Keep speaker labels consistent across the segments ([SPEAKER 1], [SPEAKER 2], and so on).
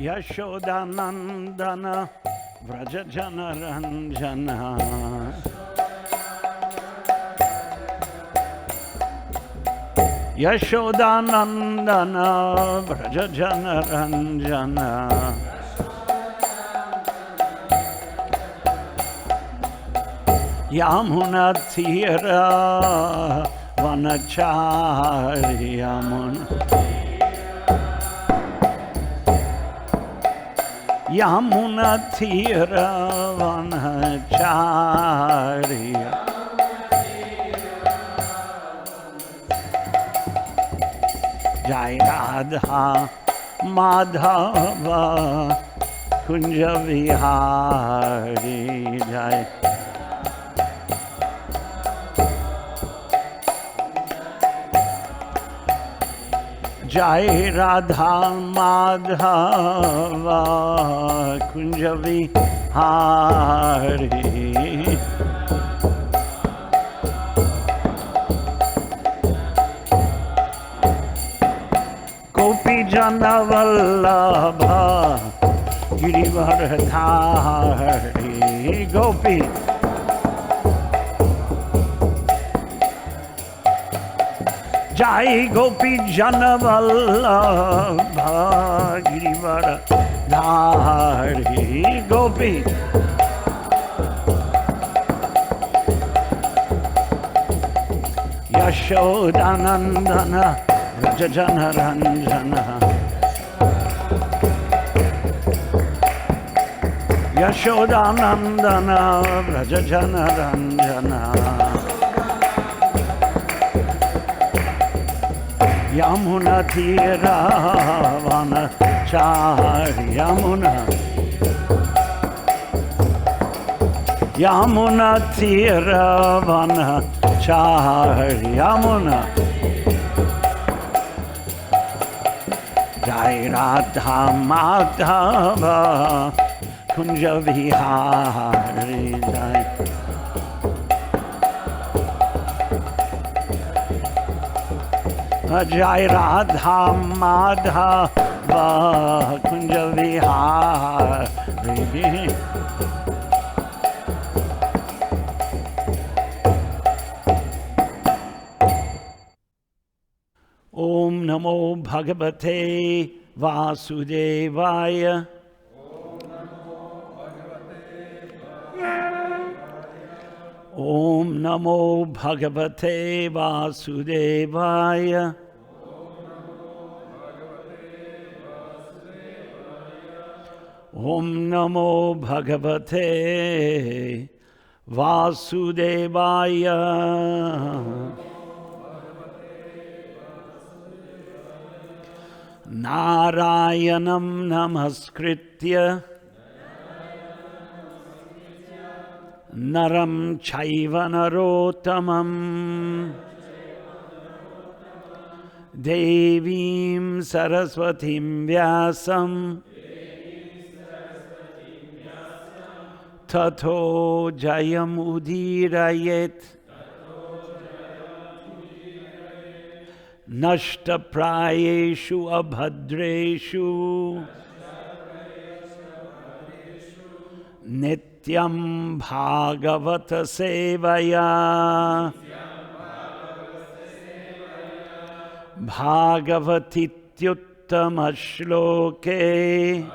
[SPEAKER 1] Yashodanandana Vrajajana Ranjana Yashodanandana Vrajajana Ranjana Yamuna Tira Vanachari Yamuna Tira Vanachari Jai Radha Madhava Kunja Vihari Jai Jai Radha Madhava Kunja Vihari Gopi Jana Vallabha Girivardhari Gopi Jai Gopi Jana Vallabha Girivardhari Gopi Yashodanandana Vrajajana Ranjana Yashodanandana Vrajajana Ranjana Yamuna Tira Vanachari Yamuna Tira Vanachari Yamuna Jai Radha Madhava Kunja Vihari Jai Jai Radha Madhava Kunja Vihari Om Namo Bhagavate Vasudevaya Om Namo Bhagavate Vasudevaya Om Namo Bhagavate Vasudevaya Narayanam Namaskritya Naram Chaiva Narottamam Devim Saraswatim Vyasam Tato Jayam Udirayet Nashta Prayeshu Abhadreshu Nityam Bhagavata Sevaya Bhagavatityuttama Shloke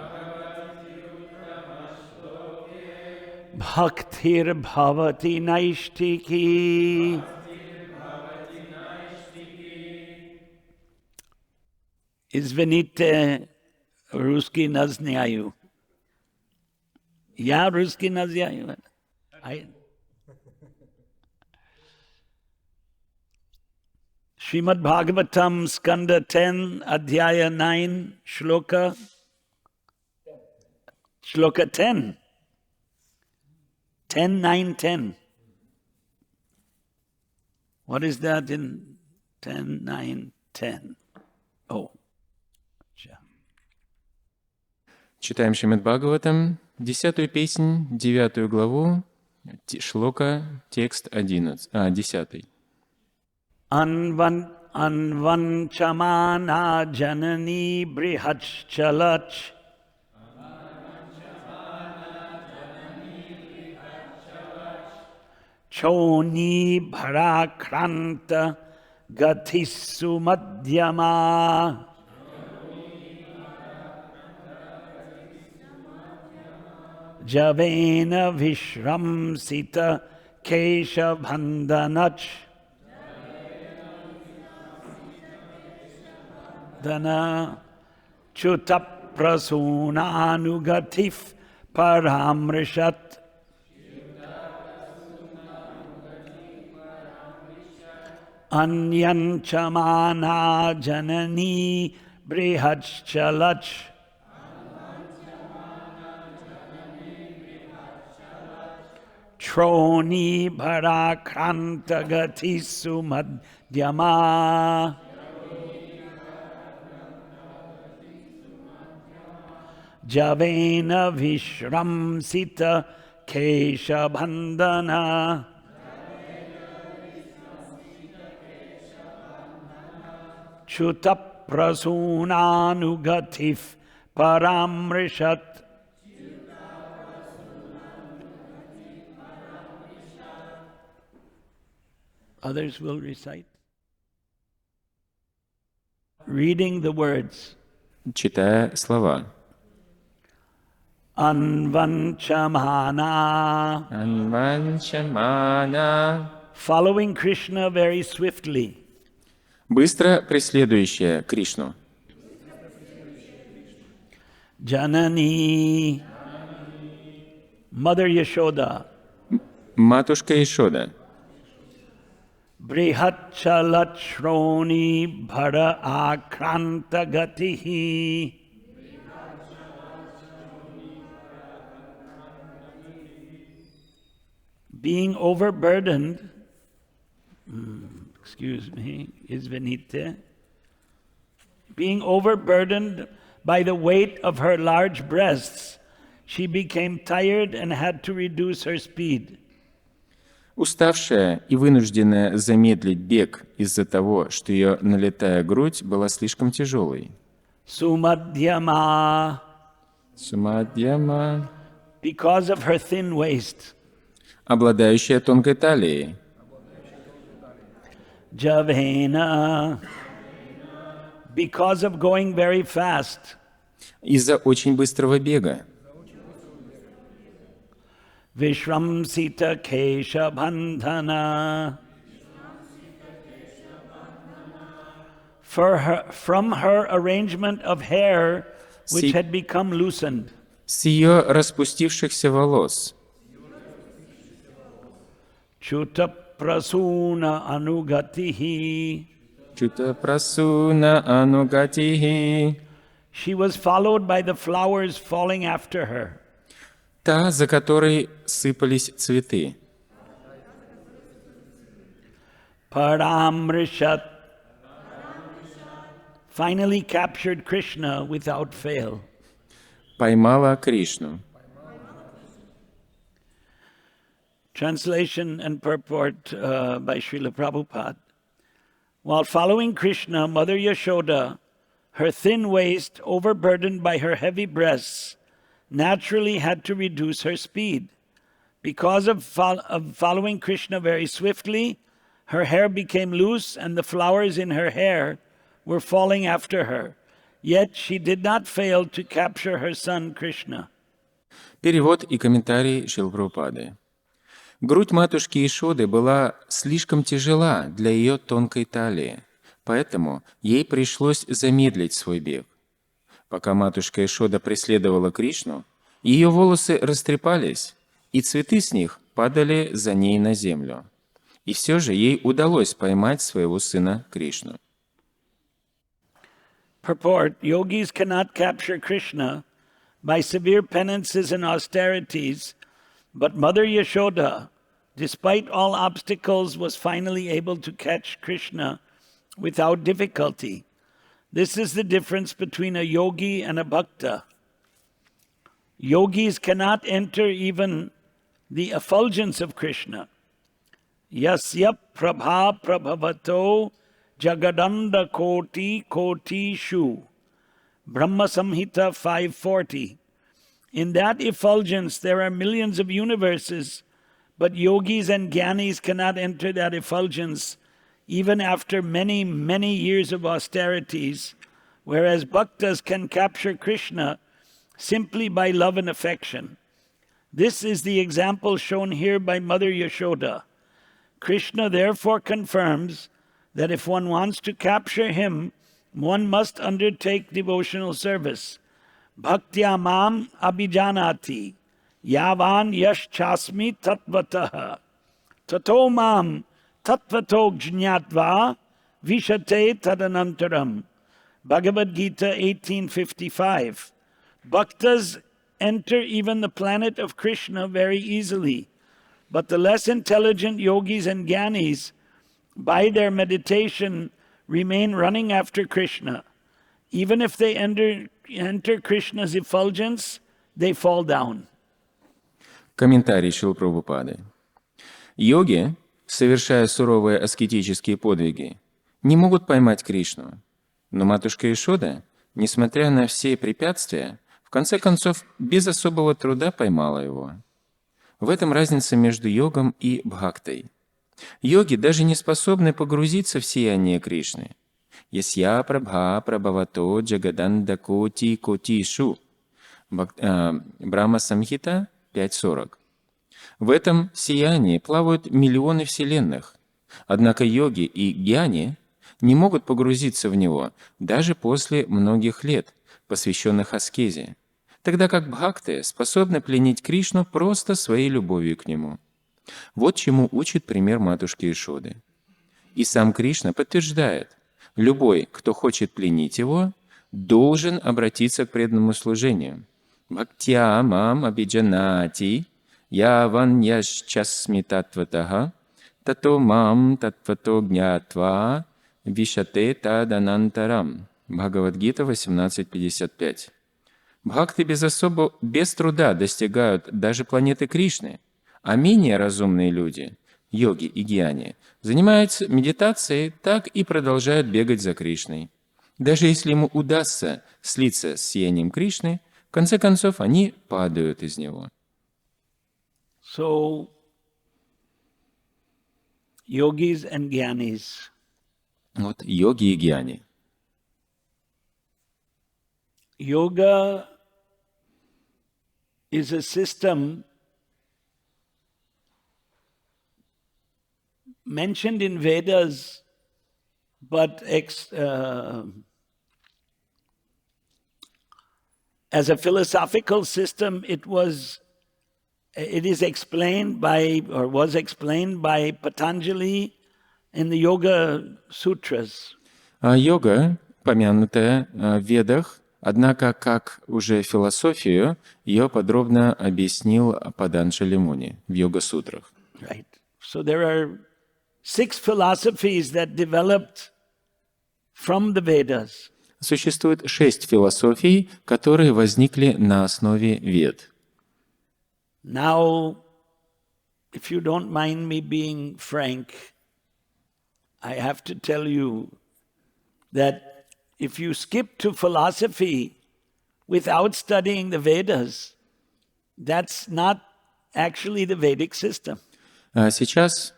[SPEAKER 1] Bhaktir Bhavati Naishtiki Извините, русский не знаю. Я русский не знаю. Shrimad Bhagavatam, Skanda 10, Adhyaya 9, Shloka 10. 10, 9, 10. What is that in 10, 9, 10? Oh.
[SPEAKER 2] Читаем Шримад Бхагаватам, 10-ю песнь, 9-ю главу, шлока, текст 10.
[SPEAKER 1] Anvanchamana janani brihachalach Choni bharakranta gatissu madhyama. Javena vishramsita keshabhandanach. Dana chutaprasunanugatif paramrishat. Anyanchamana janani brihachalach. Troni bharakranta gatisu madhyama. Javena vishramsita keshabhandana. Chutaprasunanugatif paramrishat. Others will recite. Reading the words.
[SPEAKER 2] Читая слова.
[SPEAKER 1] Anvanchamana.
[SPEAKER 2] Анванчамана.
[SPEAKER 1] Following Krishna very swiftly.
[SPEAKER 2] Быстро преследующая Кришну.
[SPEAKER 1] Janani. Mother Yashoda.
[SPEAKER 2] Матушка Ишода.
[SPEAKER 1] Brihatchalachroni bhara akranta gatihi. Being overburdened, is Vinite. Being overburdened by the weight of her large breasts, she became tired and had to reduce her speed.
[SPEAKER 2] Уставшая и вынужденная замедлить бег из-за того, что ее налитая грудь была слишком тяжелой.
[SPEAKER 1] Sumadhyama.
[SPEAKER 2] Сумадьяма.
[SPEAKER 1] Because of her thin waist.
[SPEAKER 2] Обладающая тонкой талией.
[SPEAKER 1] Javena. Because of going very fast.
[SPEAKER 2] Из-за очень быстрого бега.
[SPEAKER 1] Vishramsita keshabhandhana. From her arrangement of hair, which had become loosened.
[SPEAKER 2] С ее распустившихся волос.
[SPEAKER 1] Chutaprasuna anugatihi.
[SPEAKER 2] Чутапрасуна анугатихи.
[SPEAKER 1] She was followed by the flowers falling after her.
[SPEAKER 2] Та, за которой сыпались цветы.
[SPEAKER 1] Paramrishat finally captured Krishna without fail.
[SPEAKER 2] Поймала Кришну.
[SPEAKER 1] Translation and purport by Srila Prabhupada. While following Krishna, Mother Yashoda, her thin waist, overburdened by her heavy breasts, naturally had to reduce her speed. Because of following Krishna very swiftly, her hair became loose and the flowers in her hair were falling after her. Yet she did not fail to capture her son Krishna.
[SPEAKER 2] Перевод и комментарий Шрилы Прабхупады. Грудь матушки Ишоды была слишком тяжела для ее тонкой талии, поэтому ей пришлось замедлить свой бег. Пока матушка Ишода преследовала Кришну, ее волосы растрепались, и цветы с них падали за ней на землю. И все же ей удалось поймать своего сына Кришну.
[SPEAKER 1] Purport: Yogis cannot capture Krishna by severe penances and austerities, but Mother Yashoda, despite all obstacles, was finally able to catch Krishna without difficulty. This is the difference between a yogi and a bhakta. Yogis cannot enter even the effulgence of Krishna. Yasya prabha prabhavato jagadanda koti koti shu. Brahma Samhita 540. In that effulgence there are millions of universes, but yogis and jnanis cannot enter that effulgence even after many, many years of austerities, whereas bhaktas can capture Krishna simply by love and affection. This is the example shown here by Mother Yashoda. Krishna therefore confirms that if one wants to capture him, one must undertake devotional service. Bhaktya mam abhijanati, yavan yash chasmi tatvatah, tato mam tatvato jñatva vishate tadanantaram. Bhagavad Gita 18:55. Bhaktas enter even the planet of Krishna very easily, but the less intelligent yogis and jnanis, by their meditation, remain running after Krishna. Even if they enter Krishna's effulgence, they fall down.
[SPEAKER 2] Комментарий Шрилы Прабхупады. Йоги, совершая суровые аскетические подвиги, не могут поймать Кришну. Но матушка Яшода, несмотря на все препятствия, в конце концов, без особого труда поймала его. В этом разница между йогом и бхактой. Йоги даже не способны погрузиться в сияние Кришны. Ясья прабха прабхавато джагаданда коти котишу. Брахма Самхита 5.40. В этом сиянии плавают миллионы вселенных. Однако йоги и гьяни не могут погрузиться в него даже после многих лет, посвященных аскезе, тогда как бхакты способны пленить Кришну просто своей любовью к нему. Вот чему учит пример матушки Яшоды. И сам Кришна подтверждает, любой, кто хочет пленить его, должен обратиться к преданному служению. Бхактя мам абиджанати, яван яшчасми татватаха, тато мам татвато гнятва, вишате таданантарам. Бхагавад-гита 18.55. Бхакты без труда достигают даже планеты Кришны, а менее разумные люди, йоги и гьяни, занимаются медитацией, так и продолжают бегать за Кришной. Даже если ему удастся слиться с сиянием Кришны, в конце концов они падают из него.
[SPEAKER 1] So, yogis and jnanis.
[SPEAKER 2] Вот йоги и гьяни.
[SPEAKER 1] Yoga is a system mentioned in Vedas, but as a philosophical system, it is explained by, or was explained by Patanjali in the Yoga Sutras.
[SPEAKER 2] Йога, помянутая в Ведах, однако, как уже философию, ее подробно объяснил Патанджали Муни в Йога-сутрах.
[SPEAKER 1] Right. So there are 6 philosophies that developed from the Vedas.
[SPEAKER 2] Существует 6 философий, которые возникли на основе Вед.
[SPEAKER 1] Now, if you don't mind me being frank, I have to tell you that if you skip to philosophy without studying the Vedas, that's not actually the Vedic system.
[SPEAKER 2] Сейчас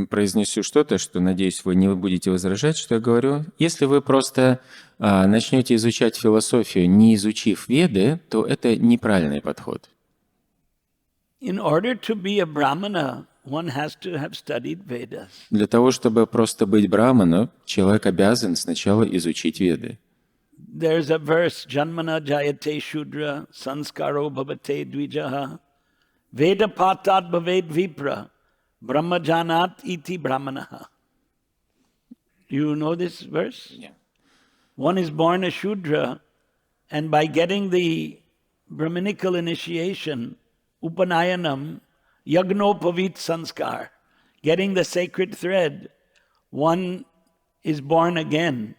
[SPEAKER 2] произнесу что-то, что, надеюсь, вы не будете возражать, что я говорю. Если вы просто начнете изучать философию, не изучив Веды, то это неправильный подход.
[SPEAKER 1] In order to be a Brahmana, one has to have studied Vedas.
[SPEAKER 2] Для того, чтобы просто быть браманом, человек обязан сначала изучить Веды.
[SPEAKER 1] There's a verse, Janmana jayate shudra, sanskaro bhavate dvijaha, Veda patat bhaved vipra, Brahma janat iti brahmanaha. You know this verse?
[SPEAKER 2] Yeah.
[SPEAKER 1] One is born a Shudra, and by getting the Brahminical initiation, Upanayanam, Yagnopavit Sanskar, getting the sacred thread, one is born again.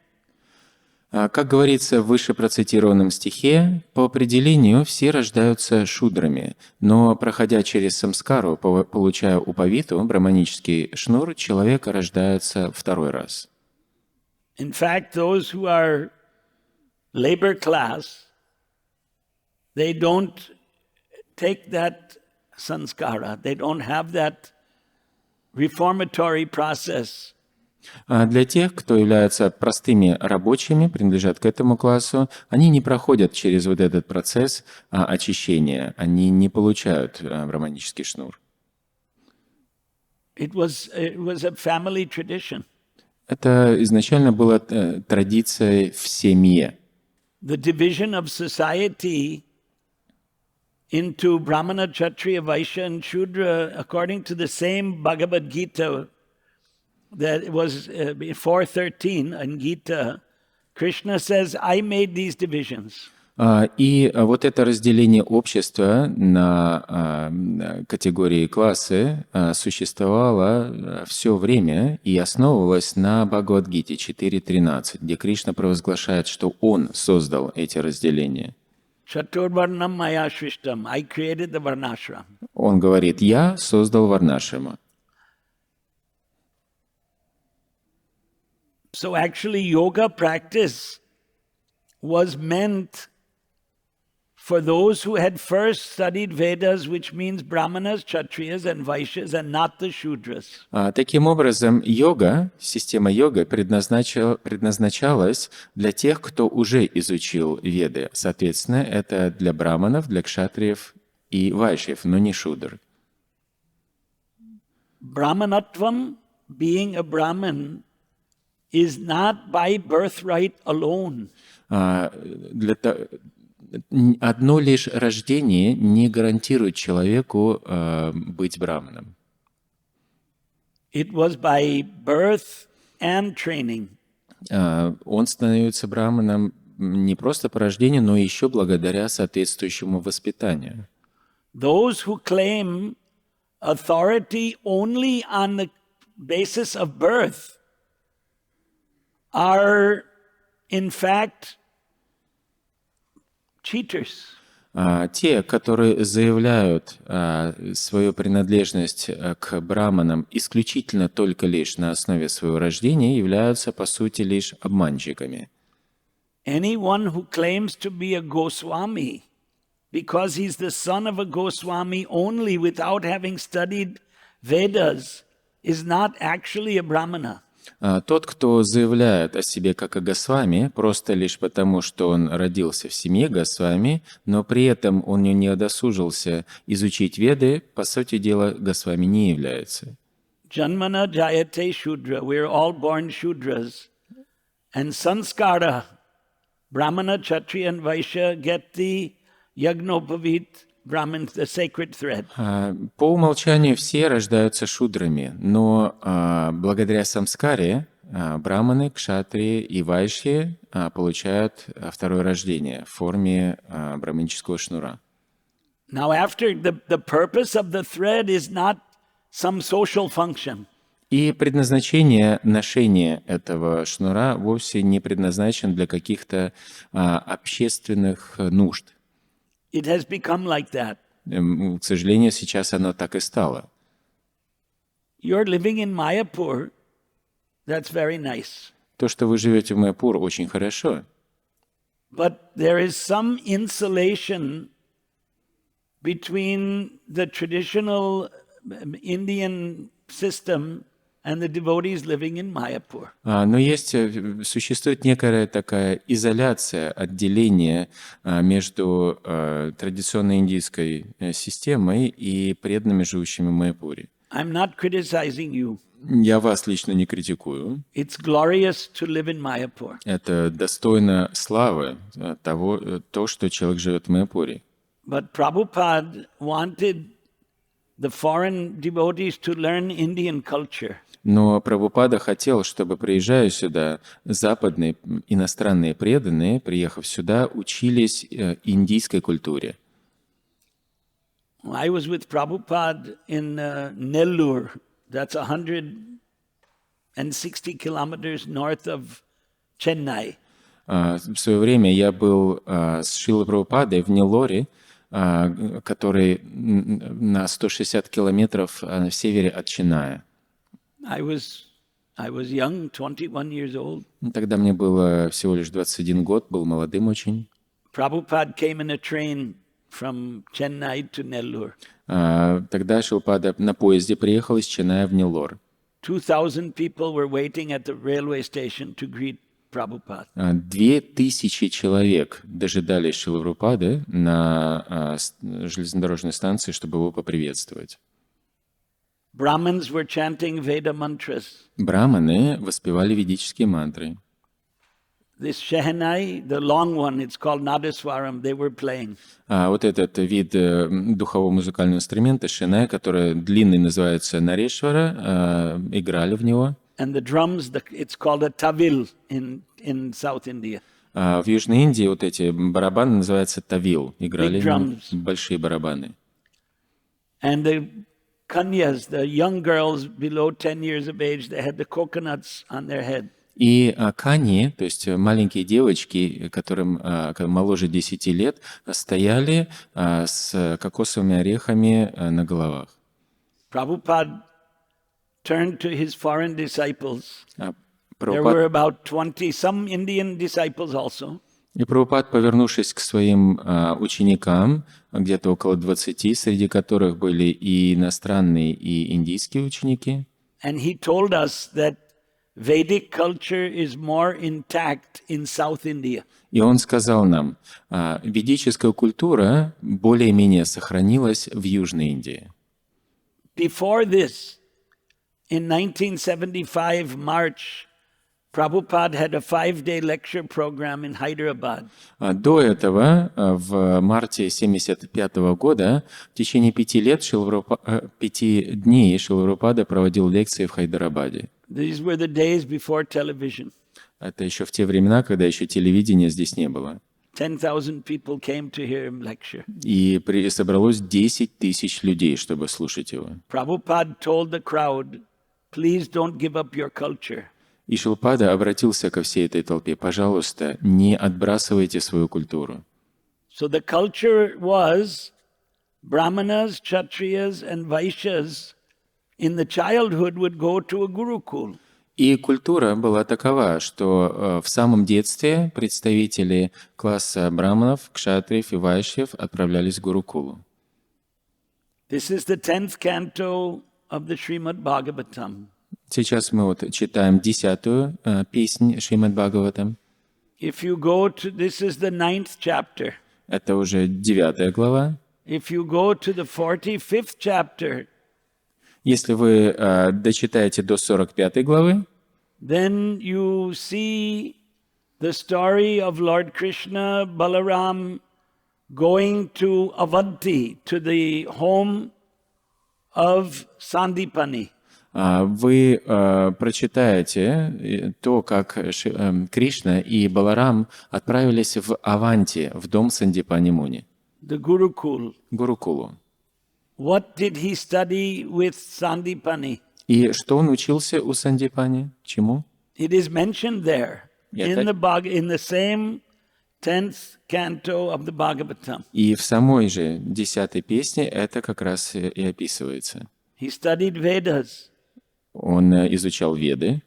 [SPEAKER 2] Как говорится в выше процитированном стихе, по определению все рождаются шудрами, но, проходя через самскару, получая упавиту, брахманический шнур, человек рождается второй раз.
[SPEAKER 1] In fact, those who are labor class, they don't take that sanskara. They don't have that reformatory process.
[SPEAKER 2] А для тех, кто являются простыми рабочими, принадлежат к этому классу, они не проходят через вот этот процесс очищения, они не получают брахманический шнур.
[SPEAKER 1] It was a family tradition.
[SPEAKER 2] Это изначально была традицией в семье.
[SPEAKER 1] The division of society into Brahmana, Kshatriya, Vaishya, and Shudra, according to the same Bhagavad Gita that was 4.13 in Gita, Krishna says, I made these divisions.
[SPEAKER 2] И вот это разделение общества на категории и классы существовало все время и основывалось на Бхагавад-гите 4.13, где Кришна провозглашает, что Он создал эти разделения.
[SPEAKER 1] Chaturvarnam maya shrishtam. I created the varnashram.
[SPEAKER 2] Он говорит, «Я создал варнашраму».
[SPEAKER 1] So actually yoga practice was meant for those who had first studied Vedas, which means Brahmanas, Kshatriyas, and Vaishyas, and not the Shudras.
[SPEAKER 2] Таким образом, йога, система йога предназначалась для тех, кто уже изучил Веды. Соответственно, это для браманов, для кшатриев и вайшьев, но не шудр.
[SPEAKER 1] Brahmanatvam, being a Brahman, is not by birthright alone.
[SPEAKER 2] Одно лишь рождение не гарантирует человеку быть браманом.
[SPEAKER 1] It was by birth and training.
[SPEAKER 2] Он становится браманом не просто по рождению, но еще благодаря соответствующему воспитанию.
[SPEAKER 1] Those who claim authority only on the basis of birth are, in fact, cheaters.
[SPEAKER 2] Те, которые заявляют свою принадлежность к браманам исключительно только лишь на основе своего рождения, являются, по сути, лишь обманщиками.
[SPEAKER 1] Anyone who claims to be a Goswami because he's the son of a Goswami only without having studied Vedas is not actually a Brahmana.
[SPEAKER 2] Тот, кто заявляет о себе как о Госвами, просто лишь потому, что он родился в семье Госвами, но при этом он не удосужился изучить Веды, по сути дела, Госвами не является.
[SPEAKER 1] Janmana jayate shudra. We're all born shudras. And sanskara, Brahmana, Kshatriya, and Vaishya get the yagnopavit Brahmin, the sacred thread.
[SPEAKER 2] По умолчанию все рождаются шудрами, но благодаря самскаре браманы, кшатрии и вайшьи получают второе рождение в форме браманического шнура.
[SPEAKER 1] Now, after the purpose of the thread is not some social function.
[SPEAKER 2] И предназначение ношения этого шнура вовсе не предназначен для каких-то общественных нужд.
[SPEAKER 1] It has become like that.
[SPEAKER 2] К сожалению, сейчас оно так и стало.
[SPEAKER 1] You're living in Mayapur. That's very nice.
[SPEAKER 2] То, что вы живете в Майяпур, очень хорошо.
[SPEAKER 1] But there is some insulation between the traditional Indian system and the devotees living in Mayapur.
[SPEAKER 2] Но существует некая такая изоляция, отделение между традиционной индийской системой и преданными, живущими в Майяпуре.
[SPEAKER 1] I'm not criticizing you.
[SPEAKER 2] Я вас лично не критикую.
[SPEAKER 1] It's glorious to live in Mayapur.
[SPEAKER 2] Это достойно славы то, что человек живет в Майяпуре.
[SPEAKER 1] But Prabhupada wanted the foreign devotees to learn Indian culture.
[SPEAKER 2] Но Прабхупада хотел, чтобы, приезжая сюда, западные иностранные преданные, приехав сюда, учились индийской культуре.
[SPEAKER 1] I was with Prabhupada in Nellore. That's 160 kilometers north of Chennai.
[SPEAKER 2] В свое время я был с Шрилой Прабхупадой в Неллоре, который на 160 километров на севере от Ченная.
[SPEAKER 1] I was young, 21 years old.
[SPEAKER 2] Тогда мне было всего лишь 21 год, был молодым очень.
[SPEAKER 1] Prabhupada came in a train from Chennai to Nellore.
[SPEAKER 2] Тогда Шилпада на поезде приехал из Ченная в Неллор.
[SPEAKER 1] 2,000 people were waiting at the railway station to greet Prabhupada.
[SPEAKER 2] 2000 человек дожидались Шрилы Прабхупады на железнодорожной станции, чтобы его поприветствовать.
[SPEAKER 1] Brahmins were chanting Veda mantras.
[SPEAKER 2] Браманы воспевали ведические мантры.
[SPEAKER 1] This Shehnai, the long one, it's called Nadaswaram, they were playing.
[SPEAKER 2] Вот этот вид духового музыкального инструмента, шенай, который длинный называется нарешвара, играли в него.
[SPEAKER 1] And the drums, it's called a tawil in South India.
[SPEAKER 2] В Южной Индии вот эти барабаны называются тавил, играли большие барабаны.
[SPEAKER 1] And the kanyas, the young girls below 10 years of age, they had the coconuts on their head.
[SPEAKER 2] И кани, то есть маленькие девочки, которым моложе 10 лет, стояли с кокосовыми орехами на головах.
[SPEAKER 1] Prabhupada turned to his foreign disciples. There were about 20, some Indian disciples also.
[SPEAKER 2] И Прабхупад, повернувшись к своим ученикам, где-то около 20, среди которых были и иностранные, и индийские ученики,
[SPEAKER 1] and he told us that Vedic culture is more intact in South India.
[SPEAKER 2] И он сказал нам, ведическая культура более-менее сохранилась в Южной Индии.
[SPEAKER 1] Before this, in 1975 March, Prabhupada had a 5-day lecture program in Hyderabad.
[SPEAKER 2] До этого, в марте 1975 года, в течение 5 дней Шрила Прабхупада проводил лекции в Хайдарабаде.
[SPEAKER 1] These were the days before television.
[SPEAKER 2] Это еще в те времена, когда еще телевидения здесь не было.
[SPEAKER 1] 10,000 people came to hear him lecture.
[SPEAKER 2] И собралось 10 тысяч людей, чтобы слушать его.
[SPEAKER 1] Prabhupada told the crowd, please don't give up your culture.
[SPEAKER 2] И Шилпада обратился ко всей этой толпе: пожалуйста, не отбрасывайте свою культуру.
[SPEAKER 1] So the culture was Brahmanas, Kshatriyas and Vaishyas in the childhood would go to a Gurukul.
[SPEAKER 2] И культура была такова, что в самом детстве представители класса браманов, кшатриев и вайшьев отправлялись в Гурукулу.
[SPEAKER 1] This is the 10th canto of the Shrimad Bhagavatam.
[SPEAKER 2] Сейчас мы вот читаем 10-ю песнь Шримад Бхагаватам.
[SPEAKER 1] If you go to, this is the 9th chapter.
[SPEAKER 2] Это уже 9-я глава.
[SPEAKER 1] If you go to the 45th chapter,
[SPEAKER 2] если вы дочитаете до 45-й главы,
[SPEAKER 1] then you see the story of Lord Krishna, Balaram going to Avanti, to the home of Sandipani.
[SPEAKER 2] Вы прочитаете то, как Кришна и Баларам отправились в Аванти, в дом Сандипани Муни.
[SPEAKER 1] The Gurukul.
[SPEAKER 2] Гурукулу.
[SPEAKER 1] What did he study with Sandipani?
[SPEAKER 2] И что он учился у Сандипани? Чему?
[SPEAKER 1] It is mentioned there in the same 10th canto of the Bhagavatam.
[SPEAKER 2] И в самой же 10-й песне это как раз и описывается.
[SPEAKER 1] He studied Vedas.
[SPEAKER 2] Он изучал Веды,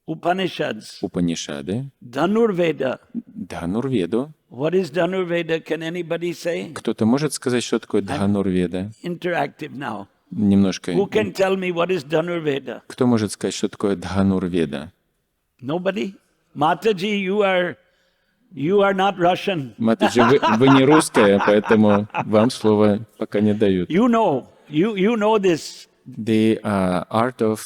[SPEAKER 1] Upanishads,
[SPEAKER 2] Упанишады,
[SPEAKER 1] Dhanurveda.
[SPEAKER 2] Дханурведу.
[SPEAKER 1] What is Dhanurveda? Can anybody say?
[SPEAKER 2] Кто-то может сказать, что такое Дханурведа?
[SPEAKER 1] Interactive now.
[SPEAKER 2] Немножко.
[SPEAKER 1] Who can tell me what is Dhanurveda?
[SPEAKER 2] Кто может сказать, что такое Дханурведа?
[SPEAKER 1] Nobody? Mataji, you are not Russian.
[SPEAKER 2] Матаджи, вы не русская, поэтому вам слово пока не дают.
[SPEAKER 1] You know this.
[SPEAKER 2] The art of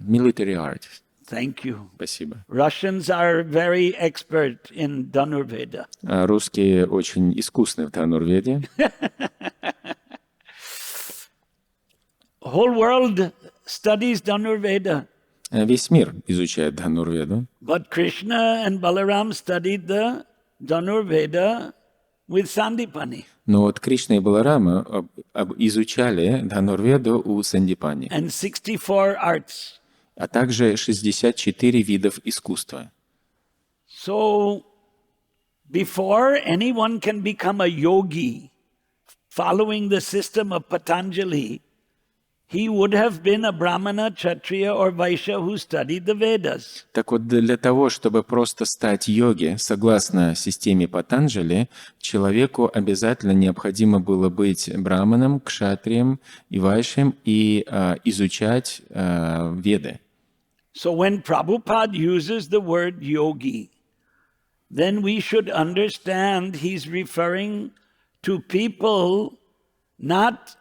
[SPEAKER 2] military art.
[SPEAKER 1] Thank you.
[SPEAKER 2] Спасибо.
[SPEAKER 1] Russians are very expert in Dhanurveda.
[SPEAKER 2] Русские очень искусны в Дханурведе.
[SPEAKER 1] Whole world studies Dhanurveda.
[SPEAKER 2] Весь мир изучает Дханурведу.
[SPEAKER 1] But Krishna and Balaram studied the Dhanurveda with Sandipani.
[SPEAKER 2] Но вот Кришна и Баларама изучали Дханурведу у Сандипани.
[SPEAKER 1] And 64 arts.
[SPEAKER 2] А также 64 видов искусства.
[SPEAKER 1] So, before anyone can become a yogi, following the system of Patanjali, he would have been a Brahmana, Kshatriya or Vaishya who studied the Vedas.
[SPEAKER 2] Так вот, для того, чтобы просто стать йоги, согласно системе Патанджали, человеку обязательно необходимо было быть браманом, кшатрием и вайшем и изучать Веды.
[SPEAKER 1] So when Prabhupada uses the word yogi, then we should understand he's referring to people, not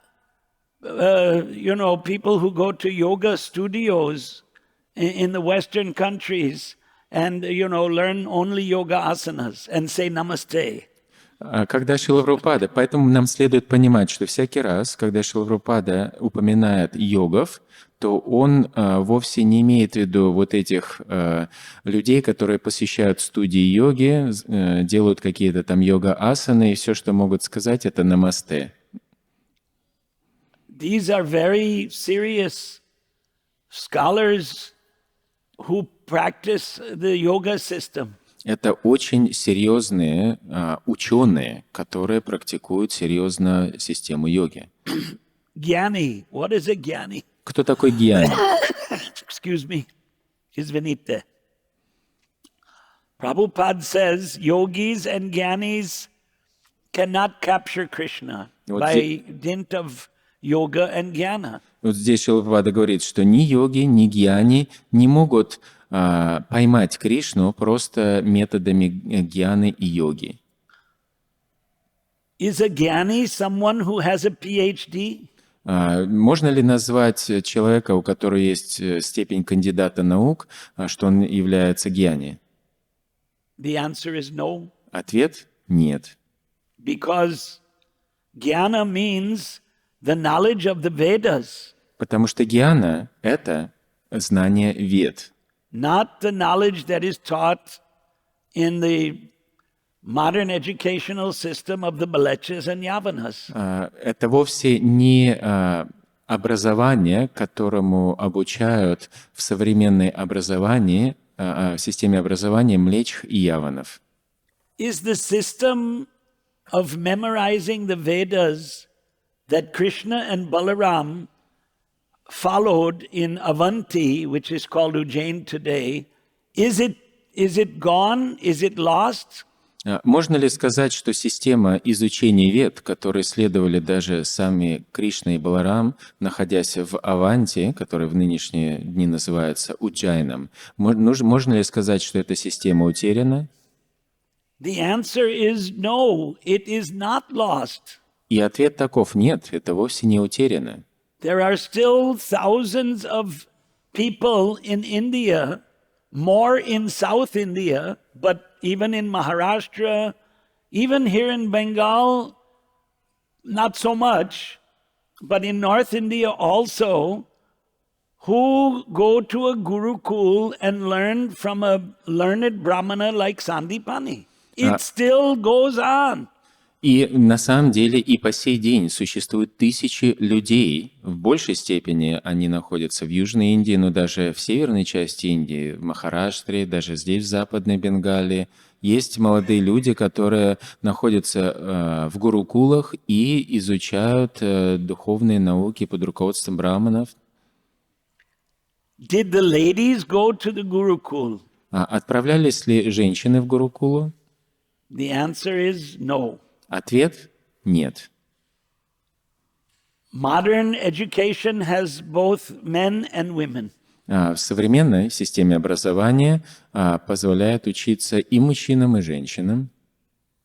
[SPEAKER 1] people who go to yoga studios in the Western countries and, learn only yoga asanas and say namaste.
[SPEAKER 2] Когда Шрила Прабхупада, поэтому нам следует понимать, что всякий раз, когда Шрила Прабхупада упоминает йогов, то он вовсе не имеет в виду вот этих людей, которые посещают студии йоги, делают какие-то там йога-асаны, и все, что могут сказать, это намасте.
[SPEAKER 1] These are very serious scholars who practice the yoga system.
[SPEAKER 2] Это очень серьезные ученые, которые практикуют серьезно систему йоги.
[SPEAKER 1] Jnani. What is a jnani?
[SPEAKER 2] Кто такой гьяни?
[SPEAKER 1] Excuse me. Извините. Prabhupada says yogis and jnanis cannot capture Krishna by dint of yoga and jnana.
[SPEAKER 2] Вот здесь Шрила Прабхупада говорит, что ни йоги, ни гьяни не могут поймать Кришну просто методами гьяны и йоги.
[SPEAKER 1] Is a jnani someone who has a PhD?
[SPEAKER 2] Можно ли назвать человека, у которого есть степень кандидата наук, что он является гьяни?
[SPEAKER 1] The answer is no.
[SPEAKER 2] Ответ – нет.
[SPEAKER 1] Because jnana means the knowledge of the Vedas.
[SPEAKER 2] Потому что гьяна – это знание Вед.
[SPEAKER 1] Not the knowledge that is taught in the modern educational system of the Malechas and Yavanas.
[SPEAKER 2] Это вовсе не образование, которому обучают в современной образовании, в системе образования млечх и яванов.
[SPEAKER 1] Is the system of memorizing the Vedas that Krishna and Balaram followed in Avanti, which is called Ujjain today, is it gone? Is it lost?
[SPEAKER 2] Можно ли сказать, что система изучения Вед, которой следовали даже сами Кришна и Баларам, находясь в Аванти, который в нынешние дни называется Уджайном, можно ли сказать, что эта система утеряна?
[SPEAKER 1] The answer is no, it is not lost.
[SPEAKER 2] И ответ таков: нет, это вовсе не утеряно.
[SPEAKER 1] There are still thousands of people in India, more in South India, but even in Maharashtra, even here in Bengal, not so much, but in North India also, who go to a Gurukul and learn from a learned Brahmana like Sandipani. It still goes on.
[SPEAKER 2] И на самом деле и по сей день существуют тысячи людей. В большей степени они находятся в Южной Индии, но даже в северной части Индии, в Махараштре, даже здесь, в Западной Бенгалии. Есть молодые люди, которые находятся в гурукулах и изучают духовные науки под руководством браманов.
[SPEAKER 1] Did the ladies go to the Gurukul?
[SPEAKER 2] Отправлялись ли женщины в гурукулу?
[SPEAKER 1] The answer is no.
[SPEAKER 2] Ответ – нет.
[SPEAKER 1] Modern education has both men and women.
[SPEAKER 2] В современной системе образования позволяет учиться и мужчинам, и женщинам.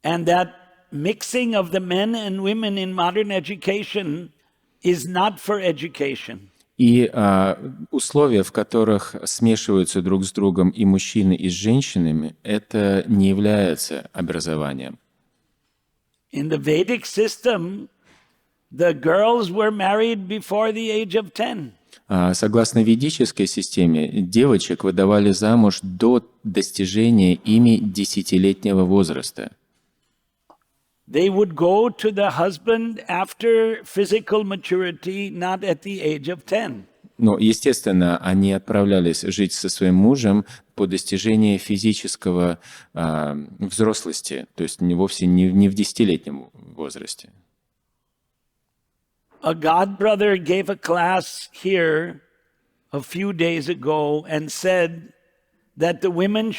[SPEAKER 1] And that mixing of the men and women in modern education is not for education.
[SPEAKER 2] И условия, в которых смешиваются друг с другом и мужчины, и с женщинами, это не является образованием.
[SPEAKER 1] In the Vedic system, the girls were married before the age of 10.
[SPEAKER 2] Согласно ведической системе, девочек выдавали замуж до достижения ими 10-летнего возраста.
[SPEAKER 1] They would go to the husband after physical maturity, not at the age of 10.
[SPEAKER 2] Но, естественно, они отправлялись жить со своим мужем по достижении физического взрослости, то есть вовсе не в 10-летнем возрасте.
[SPEAKER 1] A god brother gave a class here a few days ago and said that the women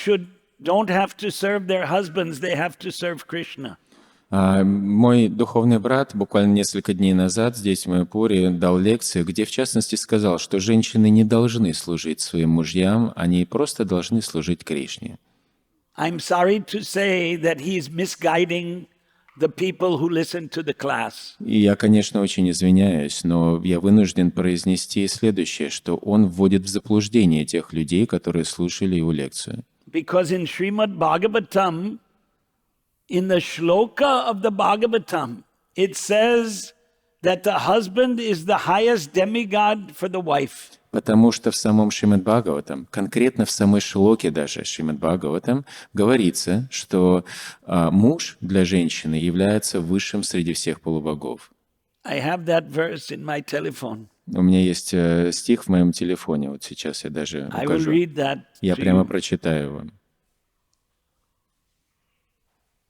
[SPEAKER 1] don't have to serve their husbands, they have to serve Krishna.
[SPEAKER 2] Мой духовный брат буквально несколько дней назад здесь, в Майяпуре, дал лекцию, где в частности сказал, что женщины не должны служить своим мужьям, они просто должны служить Кришне.
[SPEAKER 1] I'm sorry to say that he's misguiding the people who listen to the class.
[SPEAKER 2] И я, конечно, очень извиняюсь, но я вынужден произнести следующее, что он вводит в заблуждение тех людей, которые слушали его лекцию.
[SPEAKER 1] Because in Shrimad Bhagavatam, in the shloka of the Bhagavatam, it says that the husband is the highest demigod for the wife.
[SPEAKER 2] Потому что в самом Шримад Бхагаватам, конкретно в самой шлоке даже Шримад Бхагаватам, говорится, что муж для женщины является высшим среди всех полубогов.
[SPEAKER 1] I have that verse in my telephone.
[SPEAKER 2] У меня есть стих в моем телефоне, вот сейчас я даже
[SPEAKER 1] I will
[SPEAKER 2] укажу.
[SPEAKER 1] read that
[SPEAKER 2] Я
[SPEAKER 1] to
[SPEAKER 2] прямо
[SPEAKER 1] you.
[SPEAKER 2] прочитаю вам.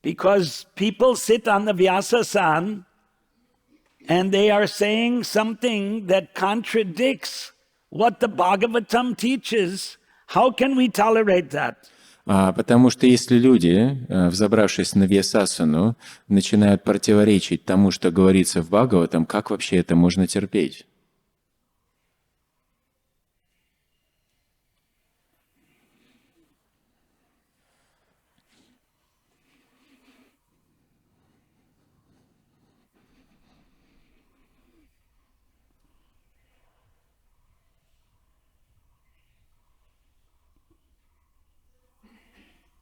[SPEAKER 1] Because people sit on the Vyasasan and they are saying something that contradicts what the Bhagavatam teaches. How can we tolerate that?
[SPEAKER 2] Потому что если люди, взобравшись на Вьясасану, начинают противоречить тому, что говорится в Бхагаватам, как вообще это можно терпеть?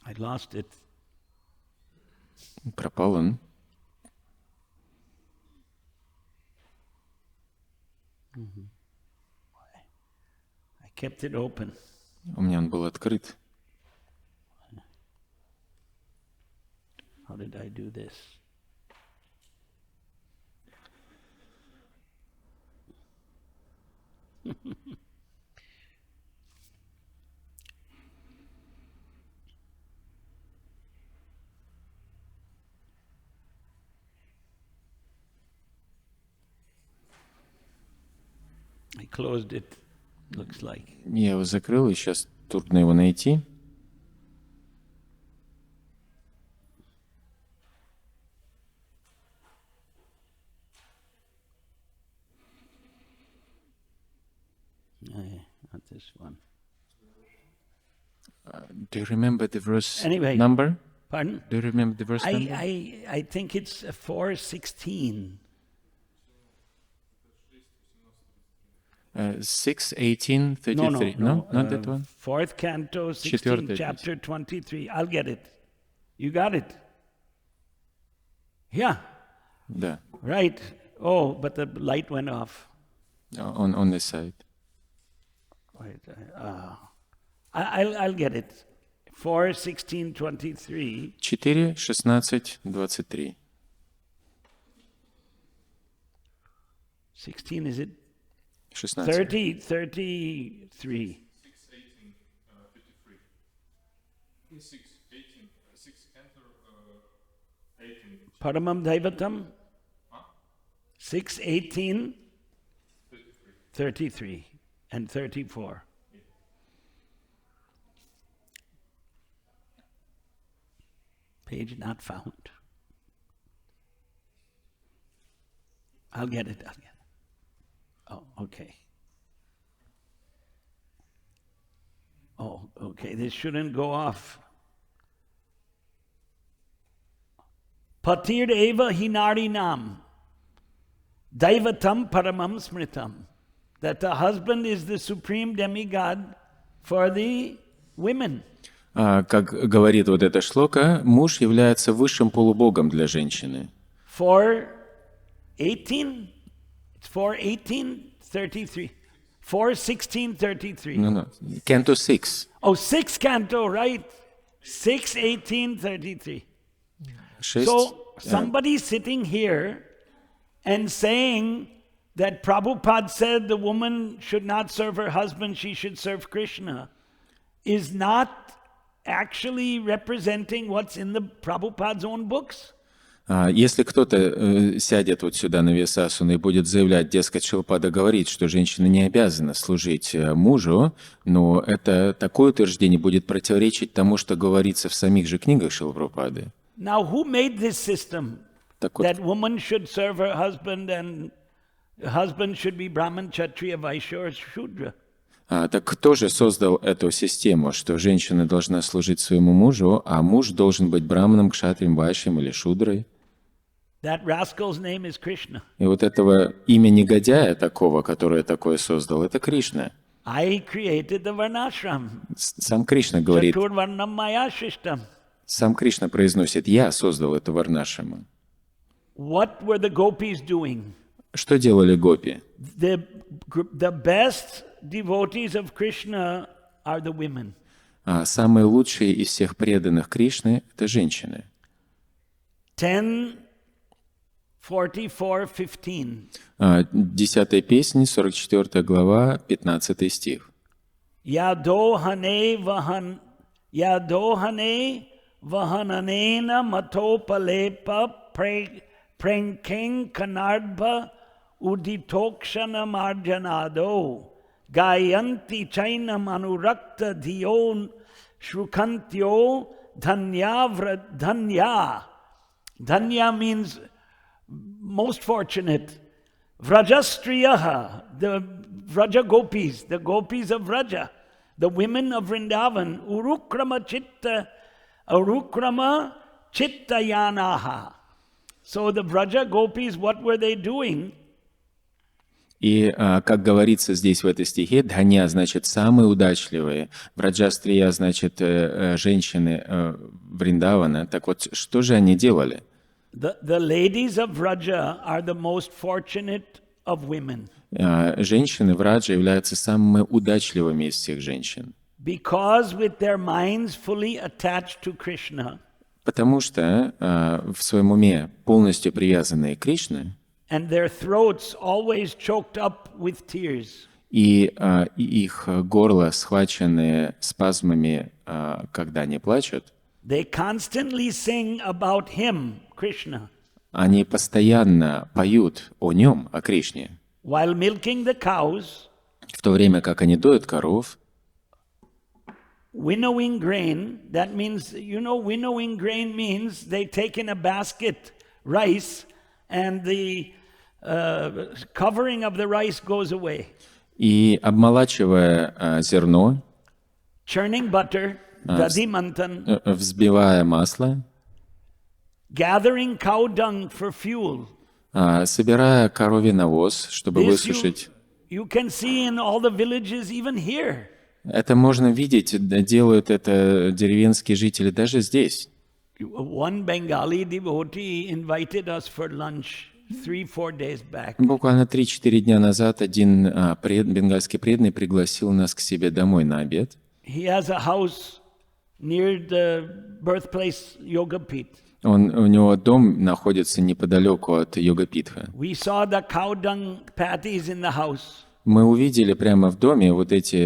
[SPEAKER 1] I lost it.
[SPEAKER 2] Пропал он.
[SPEAKER 1] I kept it open.
[SPEAKER 2] У меня он был открыт.
[SPEAKER 1] How did I do this? I closed it, looks like.
[SPEAKER 2] Я его закрыл, и сейчас трудно его найти.
[SPEAKER 1] Not this one.
[SPEAKER 2] Do you remember the verse
[SPEAKER 1] Anyway.
[SPEAKER 2] number?
[SPEAKER 1] Pardon?
[SPEAKER 2] Do you remember the verse number?
[SPEAKER 1] I think it's 4:16.
[SPEAKER 2] 6:18:33. No, not that one.
[SPEAKER 1] Fourth canto, 16,
[SPEAKER 2] Четвертая
[SPEAKER 1] chapter 23. I'll get it. You got it? Yeah,
[SPEAKER 2] Да,
[SPEAKER 1] right. Oh, but the light went off.
[SPEAKER 2] on this side.
[SPEAKER 1] Wait, I'll get it. 4:16:23.
[SPEAKER 2] 4:16:23.
[SPEAKER 1] 16, is it?
[SPEAKER 2] 16.
[SPEAKER 1] 33.
[SPEAKER 3] 6:18, 53. 6:18, 6 enter 18.
[SPEAKER 1] Paramam Daivatam? 6:18, 33, and 34. Page not found. I'll get it. Oh, okay. Oh, okay. This shouldn't go off. Patir eva hinarinam. Daivatam paramam smritam. That the husband is the supreme demigod for the women.
[SPEAKER 2] Как говорит вот эта шлока, муж является высшим полубогом для женщины.
[SPEAKER 1] 4:18? It's 4:18:33. 4:16:33.
[SPEAKER 2] No. Canto 6.
[SPEAKER 1] Oh, 6 canto, right? 6:18:33.
[SPEAKER 2] 6.
[SPEAKER 1] So somebody sitting here and saying that Prabhupada said the woman should not serve her husband, she should serve Krishna, is not actually representing what's in the Prabhupada's own books.
[SPEAKER 2] Если кто-то сядет вот сюда на Висасуну и будет заявлять, дескать, Шилпада говорит, что женщина не обязана служить мужу, но это такое утверждение будет противоречить тому, что говорится в самих же книгах Шрилы Прабхупады.
[SPEAKER 1] Now, who made this system
[SPEAKER 2] Так вот,
[SPEAKER 1] that woman should serve her husband and husband should be Brahman, Kshatriya, Vaishya or Shudra?
[SPEAKER 2] так кто же создал эту систему, что женщина должна служить своему мужу, а муж должен быть браманом, кшатрием, вайшем или шудрой?
[SPEAKER 1] That rascal's name is Krishna.
[SPEAKER 2] И вот этого имя негодяя такого, которое такое создал, это Кришна.
[SPEAKER 1] I created the varnashram.
[SPEAKER 2] Сам Кришна говорит,
[SPEAKER 1] Chaturvarnam maya shishtam.
[SPEAKER 2] сам Кришна произносит, я создал эту варнашраму.
[SPEAKER 1] What were the gopis doing?
[SPEAKER 2] Что делали гопи?
[SPEAKER 1] The best devotees of Krishna are the women.
[SPEAKER 2] Самые лучшие из всех преданных Кришны — это женщины.
[SPEAKER 1] 10:44-15.
[SPEAKER 2] 10-я песня, 44 глава, 15 стих.
[SPEAKER 1] Yadohane vahananena matopalepa pranking kanardha uditokshana marjanado gayanti chainam anurakta dhiyon shrukantyo dhanya. Dhanya means most fortunate. Vrajastriyaha, the Vraja gopis, the gopis of Vraja, the women of Vrindavan, urukrama chittayanaha. So the Vraja gopis, what were they doing?
[SPEAKER 2] И, как говорится здесь в этой стихе, дханя значит самые удачливые, враджастрия значит женщины Вриндавана. Так вот, что же они делали?
[SPEAKER 1] The ladies of Vraja are the most fortunate of women.
[SPEAKER 2] Женщины Враджа являются самыми удачливыми из всех женщин.
[SPEAKER 1] Because with their minds fully attached to Krishna.
[SPEAKER 2] Потому что в своем уме полностью привязанные к Кришне,
[SPEAKER 1] And their throats always choked up with tears.
[SPEAKER 2] И их горло схвачены спазмами, когда они плачут,
[SPEAKER 1] They constantly sing about him, Krishna,
[SPEAKER 2] они постоянно поют о нем, о Кришне.
[SPEAKER 1] while milking the cows,
[SPEAKER 2] В то время как они доят коров,
[SPEAKER 1] winnowing grain. That means, winnowing grain means they take in a basket rice and the covering of the rice goes away.
[SPEAKER 2] и обмолачивая зерно,
[SPEAKER 1] Churning butter, dadimantan,
[SPEAKER 2] взбивая масло,
[SPEAKER 1] gathering cow dung for fuel.
[SPEAKER 2] собирая коровий навоз, чтобы
[SPEAKER 1] This
[SPEAKER 2] высушить.
[SPEAKER 1] you can see in all the villages, even here.
[SPEAKER 2] Это можно видеть, делают это деревенские жители даже здесь.
[SPEAKER 1] One Bengali devotee invited us for lunch 3-4 days back.
[SPEAKER 2] Буквально 3-4 дня назад один бенгальский преданный пригласил нас к себе домой на обед.
[SPEAKER 1] He has a house near the birthplace Yoga Pit.
[SPEAKER 2] У него дом находится неподалеку от Йога-питха.
[SPEAKER 1] We saw the cow dung patties in the house.
[SPEAKER 2] Мы увидели прямо в доме вот эти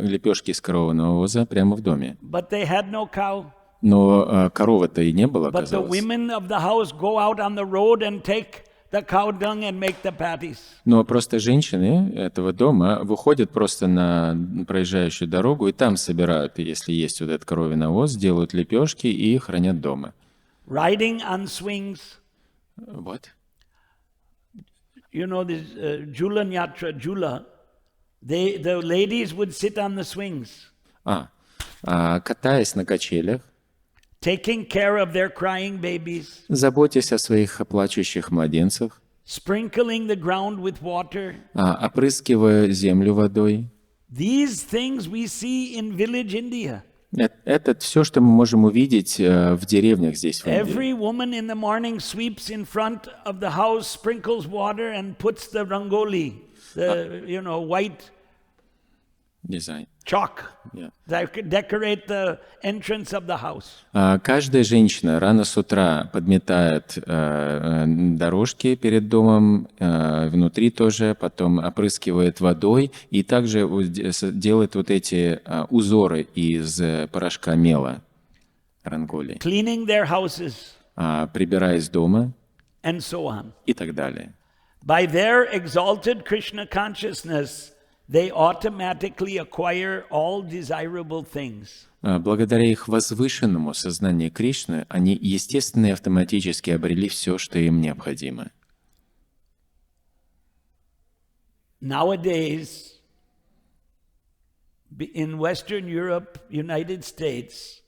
[SPEAKER 2] лепешки из коровьего навоза прямо в доме.
[SPEAKER 1] But they had no cow.
[SPEAKER 2] Но коровы-то и не было,
[SPEAKER 1] But the
[SPEAKER 2] оказалось.
[SPEAKER 1] women of the house go out on the road and take the cow dung and make the patties.
[SPEAKER 2] Но просто женщины этого дома выходят просто на проезжающую дорогу и там собирают, если есть вот этот коровий навоз, делают лепешки и хранят дома.
[SPEAKER 1] Riding on swings.
[SPEAKER 2] Вот.
[SPEAKER 1] This Jula Nyatra, Jula. The ladies would sit on the swings.
[SPEAKER 2] Катаясь на качелях,
[SPEAKER 1] Taking care of their crying babies.
[SPEAKER 2] заботясь о своих плачущих младенцах,
[SPEAKER 1] Sprinkling the ground with water.
[SPEAKER 2] опрыскивая землю водой.
[SPEAKER 1] These things we see in village India.
[SPEAKER 2] Это все, что мы можем увидеть в деревнях здесь, в Индии.
[SPEAKER 1] Every woman in the morning sweeps in front of the house, sprinkles water and puts the rangoli, white
[SPEAKER 2] Дизайн.
[SPEAKER 1] chalk,
[SPEAKER 2] Yeah.
[SPEAKER 1] that decorate the entrance of the house.
[SPEAKER 2] Каждая женщина рано с утра подметает дорожки перед домом, внутри тоже, потом опрыскивает водой и также делает вот эти узоры из порошка мела, ранголи.
[SPEAKER 1] Cleaning their houses.
[SPEAKER 2] прибираясь дома
[SPEAKER 1] and so on.
[SPEAKER 2] и так далее.
[SPEAKER 1] By their exalted Krishna consciousness, they automatically acquire all desirable things.
[SPEAKER 2] Благодаря их возвышенному сознанию Кришны, они естественно и автоматически обрели все, что им необходимо.
[SPEAKER 1] Nowadays, in Western Europe, United States,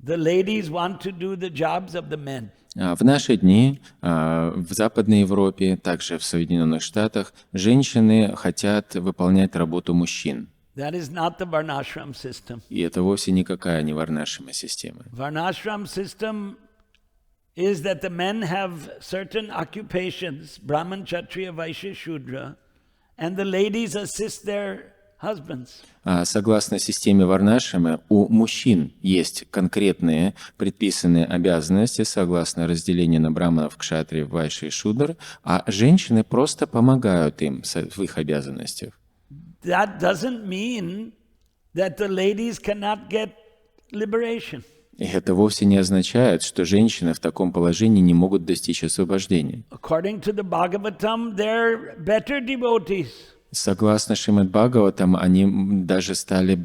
[SPEAKER 1] the ladies want to do the jobs of the men.
[SPEAKER 2] В наши дни в Западной Европе, также в Соединенных Штатах, женщины хотят выполнять работу мужчин.
[SPEAKER 1] That is not the Varnashram system.
[SPEAKER 2] И это вовсе никакая не варнашрама система.
[SPEAKER 1] Varnashram system is that the men have certain occupations, Brahman, Kshatriya, Vaishya, Shudra, and the ladies assist their husbands.
[SPEAKER 2] Согласно системе варнашрамы, у мужчин есть конкретные предписанные обязанности, согласно разделению на браманов, кшатриев, вайши и шудр, а женщины просто помогают им в их обязанностях.
[SPEAKER 1] That doesn't mean that the ladies cannot get liberation.
[SPEAKER 2] И это вовсе не означает, что женщины в таком положении не могут достичь освобождения.
[SPEAKER 1] According to the Bhagavatam, they're better devotees.
[SPEAKER 2] Согласно Шримад Бхагаватам, они даже стали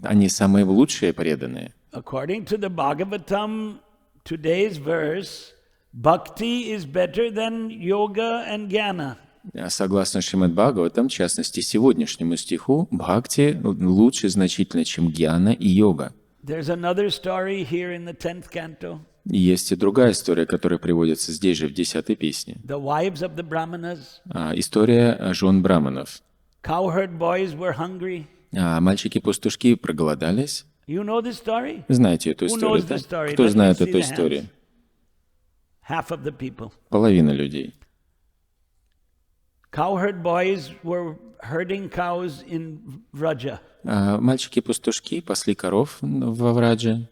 [SPEAKER 2] они самые лучшие преданные.
[SPEAKER 1] According to the Bhagavatam, today's verse, bhakti is better than yoga and jnana.
[SPEAKER 2] Согласно Шримад Бхагаватам, в частности, сегодняшнему стиху, бхакти лучше значительно, чем гьяна и йога.
[SPEAKER 1] There's another story here in the 10th canto.
[SPEAKER 2] И есть и другая история, которая приводится здесь же, в 10-й песне.
[SPEAKER 1] The wives of the brahmanas.
[SPEAKER 2] История жен браманов.
[SPEAKER 1] Cowherd boys were hungry.
[SPEAKER 2] Мальчики-пастушки проголодались.
[SPEAKER 1] You know this story?
[SPEAKER 2] Знаете эту
[SPEAKER 1] Who
[SPEAKER 2] историю?
[SPEAKER 1] knows the story?
[SPEAKER 2] Кто
[SPEAKER 1] Let me
[SPEAKER 2] знает
[SPEAKER 1] see
[SPEAKER 2] эту
[SPEAKER 1] the
[SPEAKER 2] историю?
[SPEAKER 1] hands. Half of the people.
[SPEAKER 2] Половина людей.
[SPEAKER 1] Cowherd boys were herding cows in Vraja.
[SPEAKER 2] Мальчики-пастушки пасли коров во Врадже.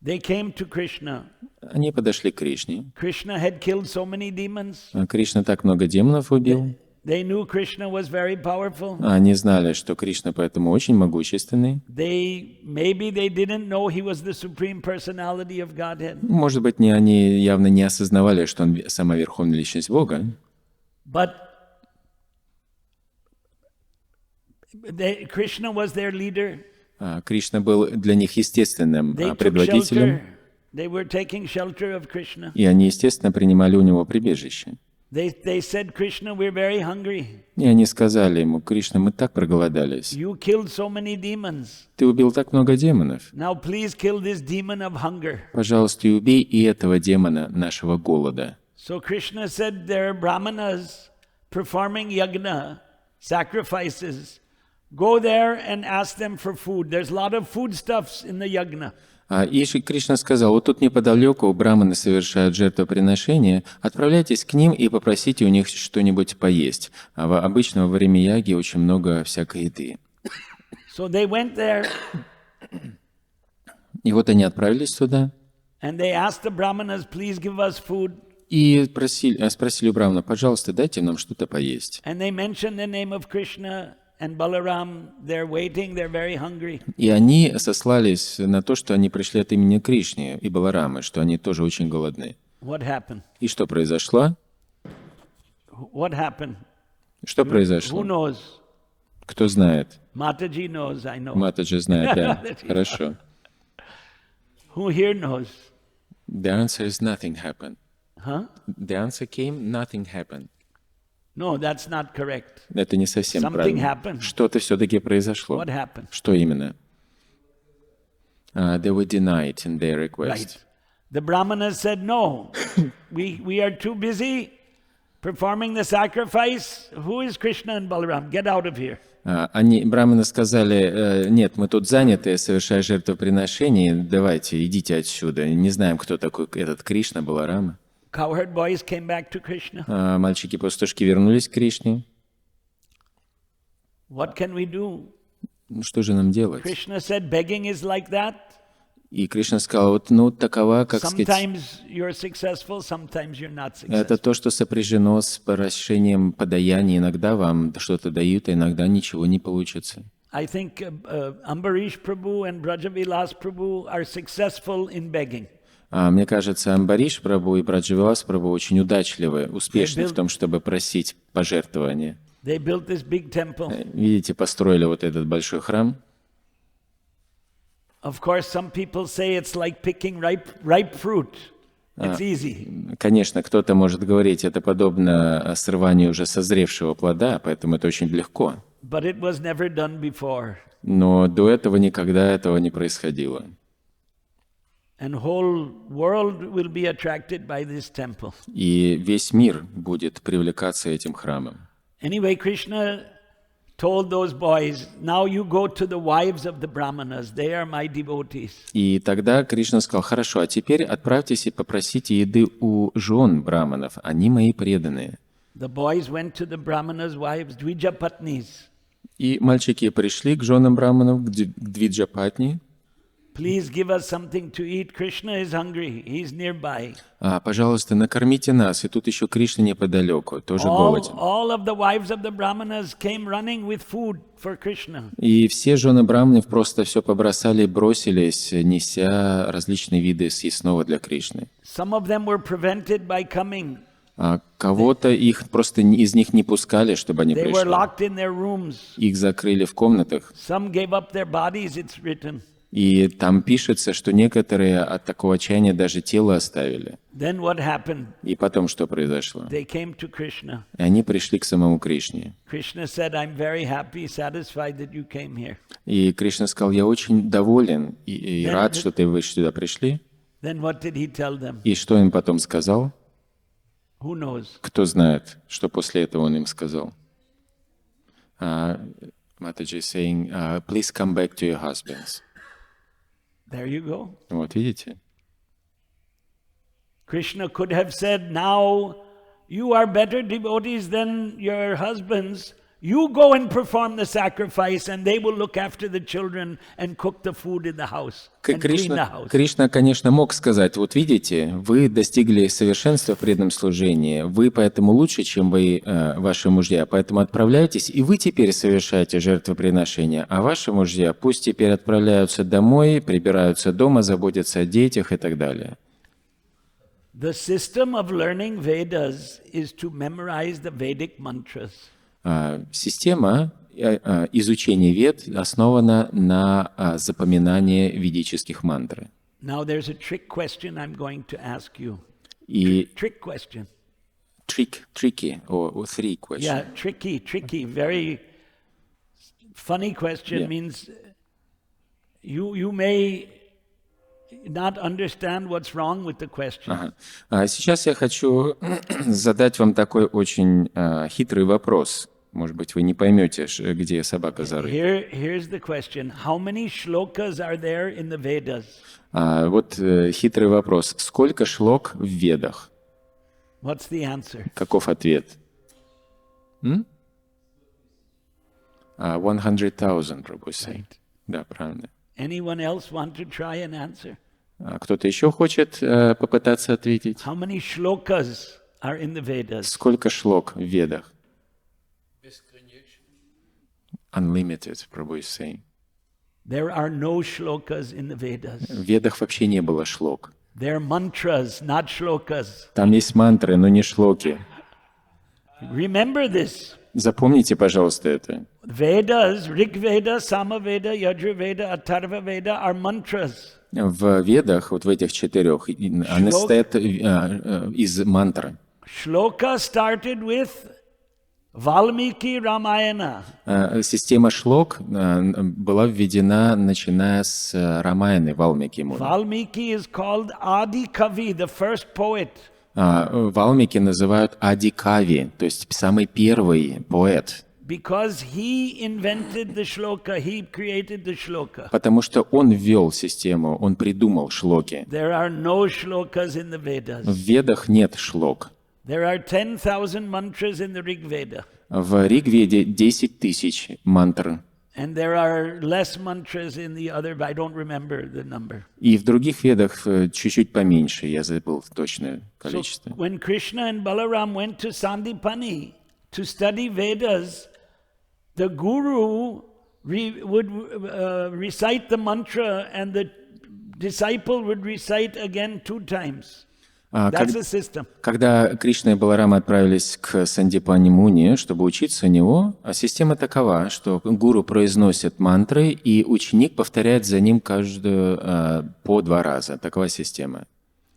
[SPEAKER 1] They came to Krishna.
[SPEAKER 2] Они подошли к Кришне.
[SPEAKER 1] Krishna had killed so many demons.
[SPEAKER 2] Кришна так много демонов убил.
[SPEAKER 1] They knew Krishna was very powerful.
[SPEAKER 2] Они знали, что Кришна поэтому очень могущественный.
[SPEAKER 1] Maybe they didn't know he was the supreme personality of Godhead.
[SPEAKER 2] Может быть, они явно не осознавали, что он сама Верховная Личность Бога.
[SPEAKER 1] But Krishna was their leader.
[SPEAKER 2] Кришна был для них естественным
[SPEAKER 1] They took
[SPEAKER 2] предводителем,
[SPEAKER 1] shelter. They were taking shelter of Krishna.
[SPEAKER 2] и они, естественно, принимали у него прибежище.
[SPEAKER 1] They said, Krishna, we're very hungry.
[SPEAKER 2] И они сказали ему: Кришна, мы так проголодались.
[SPEAKER 1] You killed so many demons.
[SPEAKER 2] Ты убил так много демонов.
[SPEAKER 1] Now please kill this demon of hunger.
[SPEAKER 2] Пожалуйста, и убей и этого демона нашего голода.
[SPEAKER 1] So Krishna said there are brahmanas performing yagna, sacrifices. Go there and ask them for food. There's a lot of foodstuffs in the yagna.
[SPEAKER 2] И Кришна сказал: вот тут неподалеку браманы совершают жертвоприношение, отправляйтесь к ним и попросите у них что-нибудь поесть. Обычно во время яги очень много всякой еды.
[SPEAKER 1] So they went there.
[SPEAKER 2] И вот они отправились туда.
[SPEAKER 1] And they asked the brahmanas, please give us food.
[SPEAKER 2] И спросили у брамана: пожалуйста, дайте нам что-то поесть.
[SPEAKER 1] And they mentioned the name of Krishna and Balaram. They're waiting, they're very hungry.
[SPEAKER 2] И они сослались на то, что они пришли от имени Кришны и Баларамы, что они тоже очень голодны.
[SPEAKER 1] What happened?
[SPEAKER 2] И что произошло?
[SPEAKER 1] What happened?
[SPEAKER 2] Что
[SPEAKER 1] Who
[SPEAKER 2] произошло?
[SPEAKER 1] knows?
[SPEAKER 2] Кто знает?
[SPEAKER 1] Mataji knows, I know.
[SPEAKER 2] Матаджи знает, да. Хорошо.
[SPEAKER 1] Who here knows?
[SPEAKER 2] The answer is nothing happened.
[SPEAKER 1] Huh?
[SPEAKER 2] The answer came, nothing happened.
[SPEAKER 1] No, that's not correct.
[SPEAKER 2] Это не совсем
[SPEAKER 1] Something
[SPEAKER 2] правильно.
[SPEAKER 1] happened.
[SPEAKER 2] Что-то все-таки произошло.
[SPEAKER 1] What happened?
[SPEAKER 2] Что именно? They were denied in their request.
[SPEAKER 1] Right. The brahmanas said, no, we are too busy performing the sacrifice. Who is Krishna and Balaram? Get out of here.
[SPEAKER 2] Браманы сказали: нет, мы тут заняты, совершая жертвоприношение, давайте, идите отсюда. Не знаем, кто такой этот Кришна, Баларама.
[SPEAKER 1] Cowherd boys came back to Krishna.
[SPEAKER 2] Мальчики-пастушки вернулись к Кришне.
[SPEAKER 1] What can we do?
[SPEAKER 2] Ну, что же нам делать?
[SPEAKER 1] Krishna said, begging is like that.
[SPEAKER 2] И Кришна сказал: вот, ну, такова, как сказать,
[SPEAKER 1] Sometimes you're successful, sometimes you're not
[SPEAKER 2] это
[SPEAKER 1] successful.
[SPEAKER 2] то, что сопряжено с прощением подаяния. Иногда вам что-то дают, а иногда ничего не получится.
[SPEAKER 1] I think Ambarish Prabhu and Brajavilas Prabhu are successful in begging.
[SPEAKER 2] Мне кажется, Амбариш Прабху и Браджавилас Прабху очень удачливы, успешны в том, чтобы просить пожертвования.
[SPEAKER 1] They built this big temple.
[SPEAKER 2] Видите, построили вот этот большой храм.
[SPEAKER 1] Of course, some people say it's like picking ripe fruit. It's easy.
[SPEAKER 2] Конечно, кто-то может говорить, это подобно срыванию уже созревшего плода, поэтому это очень легко.
[SPEAKER 1] But it was never done before.
[SPEAKER 2] Но до этого никогда этого не происходило.
[SPEAKER 1] And whole world will be attracted by this temple.
[SPEAKER 2] И весь мир будет привлекаться этим храмом.
[SPEAKER 1] Anyway, Krishna told those boys, now you go to the wives of the brahmanas, they are my devotees.
[SPEAKER 2] И тогда Кришна сказал, хорошо, а теперь отправьтесь и попросите еды у жен браманов, они мои преданные.
[SPEAKER 1] The boys went to the brahmanas' wives, Dvijapatnis.
[SPEAKER 2] И мальчики пришли к женам браманов, к Двиджапатни.
[SPEAKER 1] Please give us something to eat. Krishna is hungry. He's nearby.
[SPEAKER 2] Пожалуйста, накормите нас. И тут еще Кришна неподалеку, тоже голоден.
[SPEAKER 1] All of the wives of the brahmanas came running with food for Krishna.
[SPEAKER 2] И все жены браманов просто все побросали и бросились, неся различные виды съестного для Кришны.
[SPEAKER 1] Some of them were prevented by coming.
[SPEAKER 2] Кого-то их просто из них не пускали, чтобы они
[SPEAKER 1] They were
[SPEAKER 2] пришли.
[SPEAKER 1] locked in their rooms.
[SPEAKER 2] Их закрыли в комнатах.
[SPEAKER 1] Some gave up their bodies, it's written.
[SPEAKER 2] И там пишется, что некоторые от такого отчаяния даже тело оставили.
[SPEAKER 1] Then what happened?
[SPEAKER 2] И потом что произошло?
[SPEAKER 1] They came to Krishna.
[SPEAKER 2] И они пришли к самому Кришне.
[SPEAKER 1] Krishna said, I'm very happy, satisfied that you came here.
[SPEAKER 2] И Кришна сказал, я очень доволен и рад, что вы сюда пришли.
[SPEAKER 1] Then what did he tell them?
[SPEAKER 2] И что им потом сказал?
[SPEAKER 1] Who knows?
[SPEAKER 2] Кто знает, что после этого он им сказал? Mataji saying, please come back to your husbands.
[SPEAKER 1] There you go.
[SPEAKER 2] Вот видите?
[SPEAKER 1] Krishna could have said, now you are better devotees than your husbands. You go and perform the sacrifice, and they will look after the children and cook the food in the house and clean the house.
[SPEAKER 2] Кришна, конечно, мог сказать, вот видите, вы достигли совершенства в преданном служении, вы поэтому лучше, чем вы, ваши мужья, поэтому отправляйтесь, и вы теперь совершаете жертвоприношения, а ваши мужья пусть теперь отправляются домой, прибираются дома, заботятся о детях и так далее.
[SPEAKER 1] The system of learning Vedas is to memorize the Vedic mantras.
[SPEAKER 2] Система изучения вед основана на запоминании ведических мантр.
[SPEAKER 1] Now there's a trick question I'm going to ask you.
[SPEAKER 2] И
[SPEAKER 1] Trick question.
[SPEAKER 2] tricky, or three questions.
[SPEAKER 1] Yeah, tricky, very funny question.
[SPEAKER 2] Yeah.
[SPEAKER 1] Means you may not understand what's wrong with the question.
[SPEAKER 2] Сейчас я хочу задать вам такой очень хитрый вопрос. Может быть, вы не поймете, где собака зарыта.
[SPEAKER 1] Here's the question. How many shlokas are there in the Vedas?
[SPEAKER 2] Вот хитрый вопрос. Сколько шлок в Ведах?
[SPEAKER 1] What's the answer?
[SPEAKER 2] Каков ответ? 100,000, прабху say. Да, правильно.
[SPEAKER 1] Anyone else want to try and answer?
[SPEAKER 2] Кто-то еще хочет попытаться ответить?
[SPEAKER 1] How many shlokas are in the Vedas?
[SPEAKER 2] Сколько шлок в Ведах? Unlimited, прабху is saying.
[SPEAKER 1] There are no shlokas in the Vedas.
[SPEAKER 2] В Ведах вообще не было шлок.
[SPEAKER 1] They're mantras, not shlokas.
[SPEAKER 2] Там есть мантры, но не шлоки.
[SPEAKER 1] Remember this.
[SPEAKER 2] Запомните, пожалуйста, это.
[SPEAKER 1] Vedas, Rig Veda, Sama Veda, Yajur Veda, Atharva Veda are mantras.
[SPEAKER 2] В Ведах, вот в этих четырех, они состоят из мантр.
[SPEAKER 1] Shloka started with Valmiki Ramayana.
[SPEAKER 2] Система шлок была введена, начиная с Рамаяны, Валмики Муни.
[SPEAKER 1] Valmiki is called Adi Kavi, the first poet.
[SPEAKER 2] Валмики называют Ади Кави, то есть самый первый поэт.
[SPEAKER 1] Because he invented the shloka, he created the shloka.
[SPEAKER 2] Потому что он ввел систему, он придумал шлоки.
[SPEAKER 1] There are no shlokas in the
[SPEAKER 2] В
[SPEAKER 1] Vedas.
[SPEAKER 2] Ведах нет шлок.
[SPEAKER 1] There are 10,000 mantras in the Rig Veda.
[SPEAKER 2] В Ригведе 10 тысяч мантр.
[SPEAKER 1] And there are less mantras in the other, but I don't remember the number.
[SPEAKER 2] И в других ведах чуть-чуть поменьше, я забыл точное количество.
[SPEAKER 1] So when Krishna and Balaram went to Sandipani to study Vedas, the guru would recite the mantra and the disciple would recite again 2 times. That's the system.
[SPEAKER 2] Когда Кришна и Баларама отправились к Сандипани Муни, чтобы учиться у него, система такова, что гуру произносит мантры, и ученик повторяет за ним каждую по 2 раза. Такова система.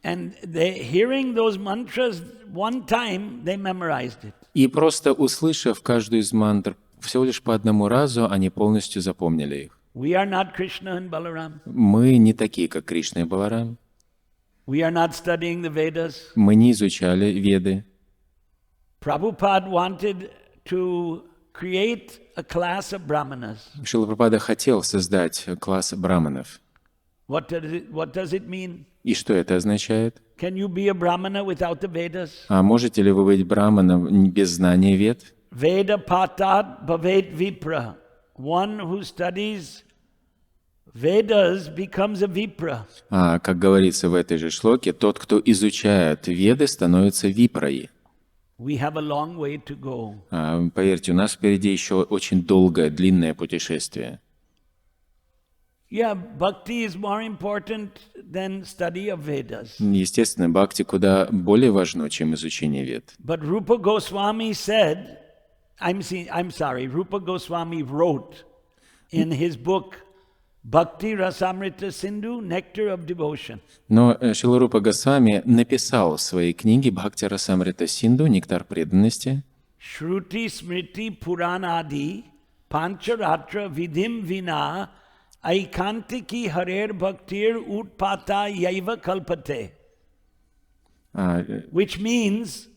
[SPEAKER 1] And hearing those mantras one time, they memorized it.
[SPEAKER 2] И просто услышав каждую из мантр всего лишь по 1 разу, они полностью запомнили их.
[SPEAKER 1] We are not Krishna and Balaram.
[SPEAKER 2] Мы не такие, как Кришна и Баларам.
[SPEAKER 1] We are not studying the Vedas.
[SPEAKER 2] Мы не изучали Веды.
[SPEAKER 1] Prabhupada wanted to create a class of Brahmanas.
[SPEAKER 2] Шрила Прабхупада хотел создать класс браманов.
[SPEAKER 1] What does it mean?
[SPEAKER 2] И что это означает?
[SPEAKER 1] Can you be a Brahmana without the Vedas?
[SPEAKER 2] А можете ли вы быть браманом без знания Вед?
[SPEAKER 1] Veda patat bhavet vipra. One who studies Vedas becomes a vipra.
[SPEAKER 2] Как говорится в этой же шлоке, тот, кто изучает Веды, становится випрой.
[SPEAKER 1] We have a long way to go.
[SPEAKER 2] Поверьте, у нас впереди еще очень долгое, длинное путешествие.
[SPEAKER 1] Yeah, bhakti is more important than study of Vedas.
[SPEAKER 2] Естественно, бхакти куда более важно, чем изучение Вед.
[SPEAKER 1] But Rupa Goswami said, Rupa Goswami wrote in his book, Bhakti Rasamrita Sindhu, Nectar of Devotion.
[SPEAKER 2] Но Шрила Рупа Госвами написал в своей книге Бхакти Расамрита Синду, Нектар преданности,
[SPEAKER 1] Shruti Smriti Puranadi Pancharatra Vidhim Vina Aikantiki Harer Bhaktir Utpata Yaiva Kalpate. Which means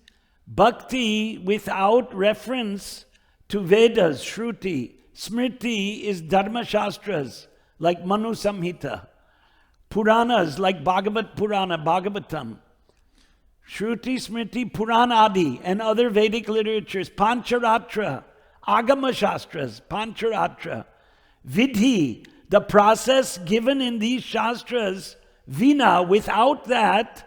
[SPEAKER 1] bhakti without reference to Vedas, Shruti. Smriti is Dharma Shastras, like Manu Samhita. Puranas, like Bhagavat Purana, Bhagavatam. Shruti, Smriti, Puranadi, and other Vedic literatures. Pancharatra, Agama Shastras, Pancharatra. Vidhi, the process given in these Shastras. Vina, without that,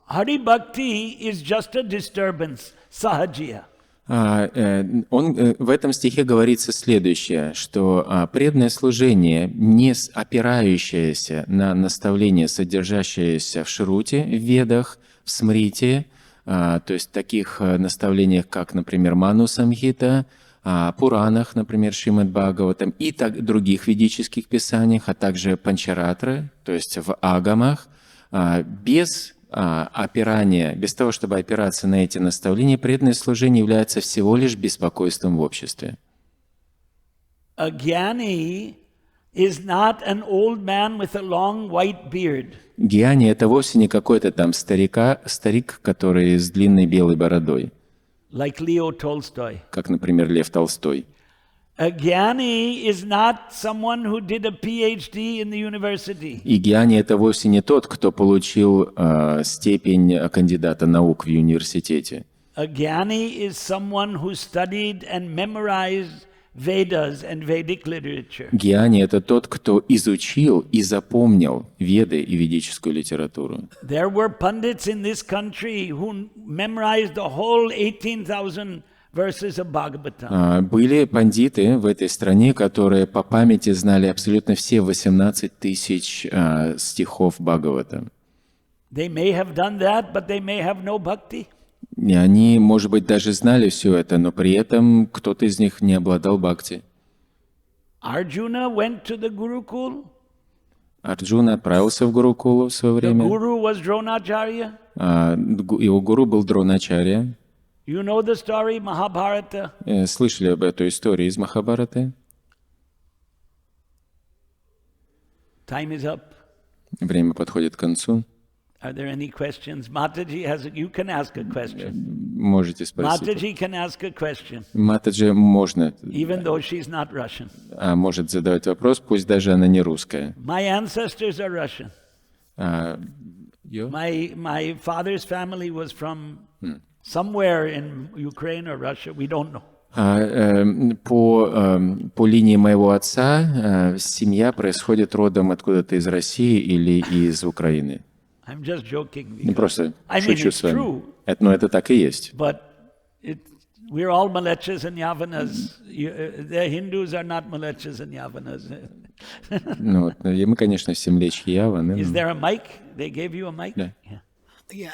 [SPEAKER 1] Hari Bhakti is just a disturbance, sahajiya.
[SPEAKER 2] В этом стихе говорится следующее, что преданное служение, не опирающееся на наставления, содержащиеся в Шруте, в Ведах, в Смрите, то есть таких наставлениях, как, например, Ману Самхита, Пуранах, например, Шримад Бхагаватам, и других ведических писаниях, а также Панчаратры, то есть в Агамах, без опирания, без того, чтобы опираться на эти наставления, преданное служение является всего лишь беспокойством в обществе.
[SPEAKER 1] Ghyani is not an old man with a long white beard.
[SPEAKER 2] Гьяни — это вовсе не какой-то там старик, который с длинной белой бородой,
[SPEAKER 1] like Leo Tolstoy.
[SPEAKER 2] Как, например, Лев Толстой.
[SPEAKER 1] A Gyani is not someone who did a PhD in the university.
[SPEAKER 2] И гьяни — это вовсе не тот, кто получил степень кандидата наук в университете.
[SPEAKER 1] A Gyani is someone who studied and memorized Vedas and Vedic literature.
[SPEAKER 2] Гьяни — это тот, кто изучил и запомнил Веды и ведическую литературу.
[SPEAKER 1] There were pundits in this country who memorized the whole 18,000 verses of Bhagavatam.
[SPEAKER 2] Были пандиты в этой стране, которые по памяти знали абсолютно все 18 тысяч стихов Бхагаватам.
[SPEAKER 1] They may have done that, but they may have no bhakti.
[SPEAKER 2] И они, может быть, даже знали все это, но при этом кто-то из них не обладал бхакти.
[SPEAKER 1] Arjuna went to the Gurukul.
[SPEAKER 2] Арджуна отправился в Гурукулу в свое
[SPEAKER 1] The
[SPEAKER 2] время.
[SPEAKER 1] guru was Dronacharya.
[SPEAKER 2] Его гуру был Дроначарья.
[SPEAKER 1] You know the story, Mahabharata.
[SPEAKER 2] Слышали об этой истории из Махабхараты?
[SPEAKER 1] Time is up.
[SPEAKER 2] Время подходит к концу.
[SPEAKER 1] Are there any questions? Mataji you can ask a question.
[SPEAKER 2] Можете спросить.
[SPEAKER 1] Mataji can ask a question,
[SPEAKER 2] Матаджи можно,
[SPEAKER 1] even though she's not Russian.
[SPEAKER 2] может задавать вопрос, пусть даже она не русская.
[SPEAKER 1] My ancestors are Russian.
[SPEAKER 2] Ее?
[SPEAKER 1] My father's family was from somewhere in Ukraine or Russia. We don't know.
[SPEAKER 2] По линии моего отца семья происходит родом откуда-то из России или из Украины.
[SPEAKER 1] I'm just joking.
[SPEAKER 2] Просто
[SPEAKER 1] I mean,
[SPEAKER 2] шучу
[SPEAKER 1] it's
[SPEAKER 2] с вами.
[SPEAKER 1] true,
[SPEAKER 2] Но это так и есть.
[SPEAKER 1] but We're all Malechas and Yavanas. The Hindus are not Malechas and Yavanas.
[SPEAKER 2] Ну, вот, и мы, конечно, все млечьи яваны.
[SPEAKER 1] Is there a mic? They gave you a mic?
[SPEAKER 2] Да.
[SPEAKER 1] Yeah.
[SPEAKER 4] Yeah.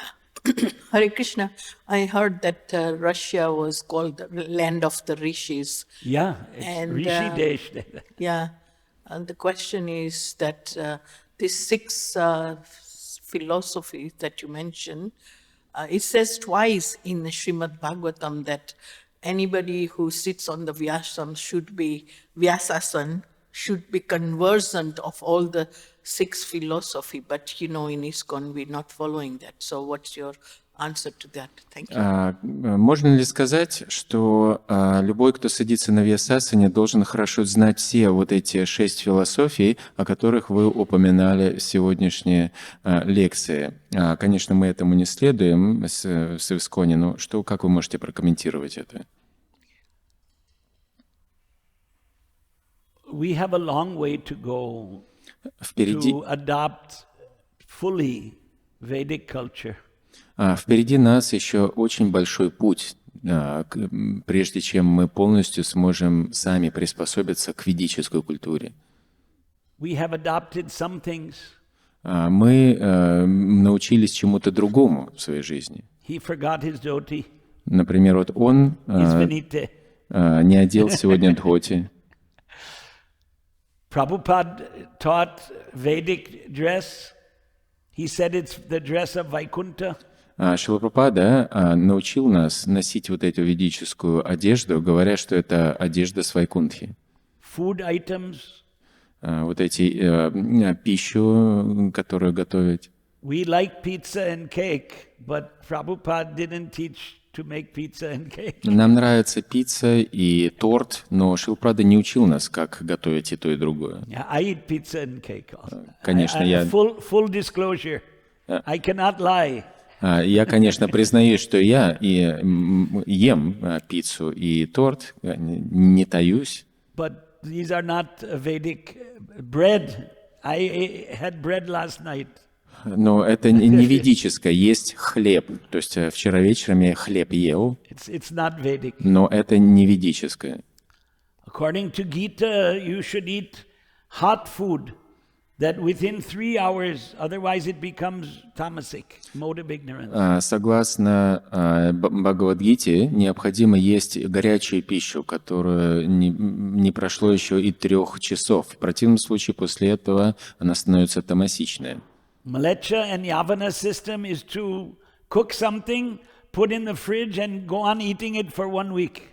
[SPEAKER 4] Hare Krishna. I heard that Russia was called the land of the rishis.
[SPEAKER 1] Yeah, it's
[SPEAKER 4] And,
[SPEAKER 1] Rishi Desh.
[SPEAKER 4] Yeah. And the question is that these six philosophies that you mentioned, it says twice in the Shrimad Bhagavatam that anybody who sits on the Vyasam should be Vyasasan, should be conversant of all the six philosophy. But in ISKCON we're not following that. So what's your answer to that? Thank you.
[SPEAKER 2] Можно ли сказать, что любой, кто садится на вьясасане, должен хорошо знать все вот эти 6 философий, о которых вы упоминали в сегодняшней лекции? Конечно, мы этому не следуем с ISKCON, но как вы можете прокомментировать это?
[SPEAKER 1] We have a long way to go
[SPEAKER 2] Впереди,
[SPEAKER 1] to adopt fully Vedic culture.
[SPEAKER 2] Впереди нас еще очень большой путь, прежде чем мы полностью сможем сами приспособиться к ведической культуре.
[SPEAKER 1] We have adopted some things.
[SPEAKER 2] Мы научились чему-то другому в своей жизни.
[SPEAKER 1] He forgot his dhoti,
[SPEAKER 2] Например, вот он
[SPEAKER 1] his vinite.
[SPEAKER 2] не одел сегодня дхоти.
[SPEAKER 1] Prabhupada taught Vedic dress. He said it's the dress of Vaikuntha.
[SPEAKER 2] Шрила Прабхупада научил нас носить вот эту ведическую одежду, говоря, что это одежда с Вайкунтхи.
[SPEAKER 1] Food items.
[SPEAKER 2] Вот эти пищу, которую готовить.
[SPEAKER 1] We like pizza and cake, but Prabhupada didn't teach to make pizza and cake.
[SPEAKER 2] Нам нравится пицца и торт, но Шрила Прабхупада не учил нас, как готовить и то, и другое.
[SPEAKER 1] Yeah, I eat pizza and cake also.
[SPEAKER 2] Конечно, я...
[SPEAKER 1] Full disclosure. I cannot lie.
[SPEAKER 2] Я, конечно, признаюсь, что я и ем пиццу и торт, не таюсь.
[SPEAKER 1] But these are not Vedic bread. I had bread last night.
[SPEAKER 2] Но это не ведическое, есть хлеб. То есть вчера вечером я хлеб ел,
[SPEAKER 1] It's not Vedic.
[SPEAKER 2] но это не ведическое.
[SPEAKER 1] According to Gita, you should eat hot food that within 3 hours, otherwise it becomes tamasic, mode of ignorance.
[SPEAKER 2] Согласно Бхагавадгите, необходимо есть горячую пищу, которую не прошло еще и 3 часов. В противном случае после этого она становится тамасичной.
[SPEAKER 1] Malecha and Yavana system is to cook something, put in the fridge and go on eating it for 1 week.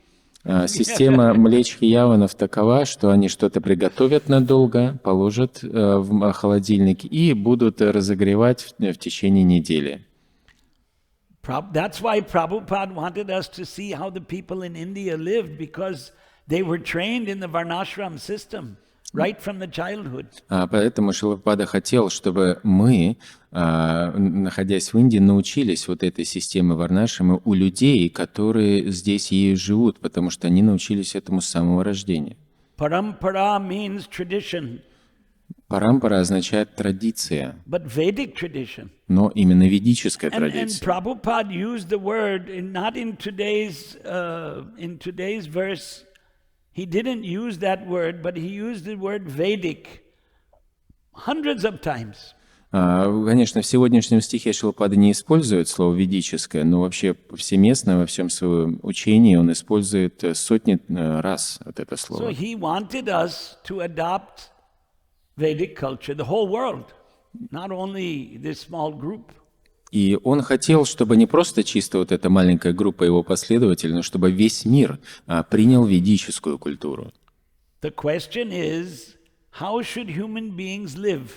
[SPEAKER 2] Система млечьих яванов такова, что они что-то приготовят надолго, положат в холодильник и будут разогревать в течение недели.
[SPEAKER 1] That's why Prabhupada wanted us to see how the people in India lived, because they were trained in the Varnashram system. Right from the childhood.
[SPEAKER 2] Поэтому Шрила Прабхупада хотел, чтобы мы, находясь в Индии, научились вот этой системе Варнашрамы у людей, которые здесь ею живут, потому что они научились этому с самого рождения.
[SPEAKER 1] Parampara means tradition.
[SPEAKER 2] Парампара означает традиция,
[SPEAKER 1] But Vedic tradition.
[SPEAKER 2] но именно ведическая
[SPEAKER 1] And
[SPEAKER 2] традиция.
[SPEAKER 1] Prabhupada used the word not in today's verse. He didn't use that word, but he used the word Vedic hundreds of times.
[SPEAKER 2] Конечно, в сегодняшнем стихе Шрила Прабхупада не использует слово «ведическое», но вообще повсеместно во всем своем учении он использует сотни раз вот это
[SPEAKER 1] So
[SPEAKER 2] слово.
[SPEAKER 1] he wanted us to adopt Vedic culture, the whole world, not only this small group.
[SPEAKER 2] И он хотел, чтобы не просто чисто вот эта маленькая группа его последователей, но чтобы весь мир принял ведическую культуру.
[SPEAKER 1] The question is, how should human beings live?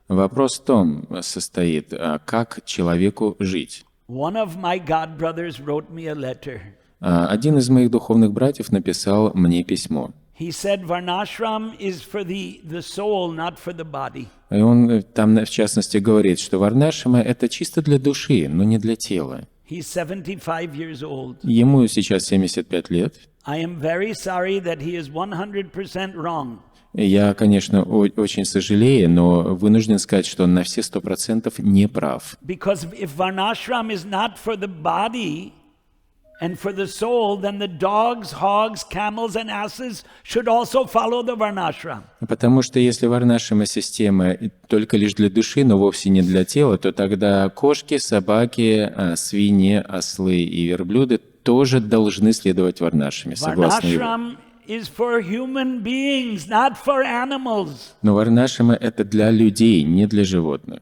[SPEAKER 2] Вопрос в том состоит, как человеку жить.
[SPEAKER 1] One of my god brothers wrote me a letter.
[SPEAKER 2] Один из моих духовных братьев написал мне письмо.
[SPEAKER 1] He said Varnashram is for the soul, not for the body.
[SPEAKER 2] И он там, в частности, говорит, что Варнашрама — это чисто для души, но не для тела.
[SPEAKER 1] He's 75 years old.
[SPEAKER 2] Ему сейчас 75 лет.
[SPEAKER 1] I am very sorry that he is 100% wrong.
[SPEAKER 2] И я, конечно, очень сожалею, но вынужден сказать, что он на все 100% не прав.
[SPEAKER 1] Because if Varnashram is not for the body and for the soul, then the dogs, hogs, camels, and asses should also follow the varnashram.
[SPEAKER 2] Потому что если варнашрама система только лишь для души, но вовсе не для тела, то тогда кошки, собаки, свиньи, ослы и верблюды тоже должны следовать варнашраме, согласно его.
[SPEAKER 1] Varnashram is for human beings, not for animals.
[SPEAKER 2] Но варнашрама — это для людей, не для животных.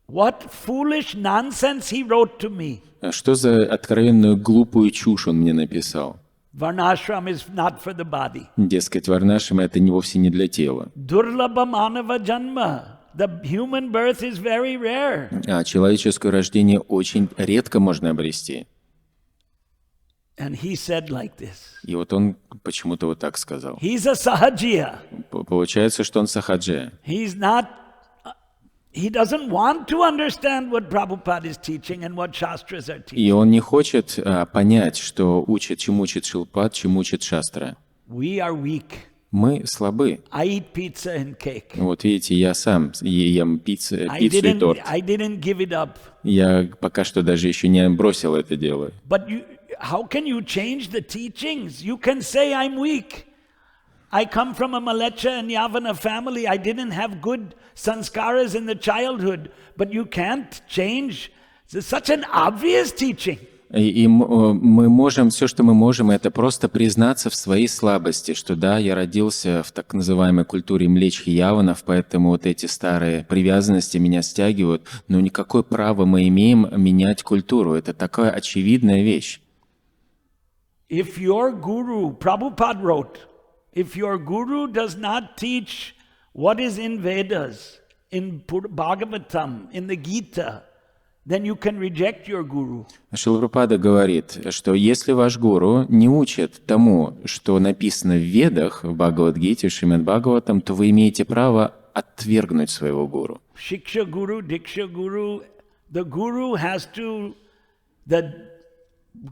[SPEAKER 1] What foolish nonsense he wrote to me.
[SPEAKER 2] Что за откровенную глупую чушь он мне написал?
[SPEAKER 1] Varnashram is not for the body.
[SPEAKER 2] Дескать, варнашрама — это вовсе не для тела.
[SPEAKER 1] Durlabha manava janma. The human birth is very rare.
[SPEAKER 2] А человеческое рождение очень редко можно обрести.
[SPEAKER 1] And he said like this.
[SPEAKER 2] И вот он почему-то вот так сказал.
[SPEAKER 1] He's a sahajiya.
[SPEAKER 2] Получается, что он сахаджия.
[SPEAKER 1] He doesn't want to understand what Prabhupada is teaching and what Shastras are teaching.
[SPEAKER 2] И он не хочет понять, что учит, чему учит Шилпад, чему учит Шастра.
[SPEAKER 1] We are weak.
[SPEAKER 2] Мы слабы.
[SPEAKER 1] I eat pizza and cake.
[SPEAKER 2] Вот видите, я сам ем пиццу и торт.
[SPEAKER 1] I didn't give it up.
[SPEAKER 2] Я пока что даже еще не бросил это дело.
[SPEAKER 1] But how can you change the teachings? You can say I'm weak. I come from a Malecha and Yavana family. I didn't have good sanskaras in the childhood. But you can't change. It's such an obvious teaching.
[SPEAKER 2] И мы можем, все, что мы можем, это просто признаться в своей слабости, что да, я родился в так называемой культуре млечьих яванов, поэтому вот эти старые привязанности меня стягивают, но никакое право мы имеем менять культуру. Это такая очевидная вещь.
[SPEAKER 1] If your guru, Prabhupada wrote, if your guru does not teach what is in Vedas, in Bhagavatam, in the Gita, then you can reject your guru.
[SPEAKER 2] Шрила Прабхупада говорит, что если ваш гуру не учит тому, что написано в Ведах, в Бхагавад-гите, в Шримад Бхагаватам, то вы имеете право отвергнуть своего гуру.
[SPEAKER 1] Shiksha guru, diksha guru, the guru has to, the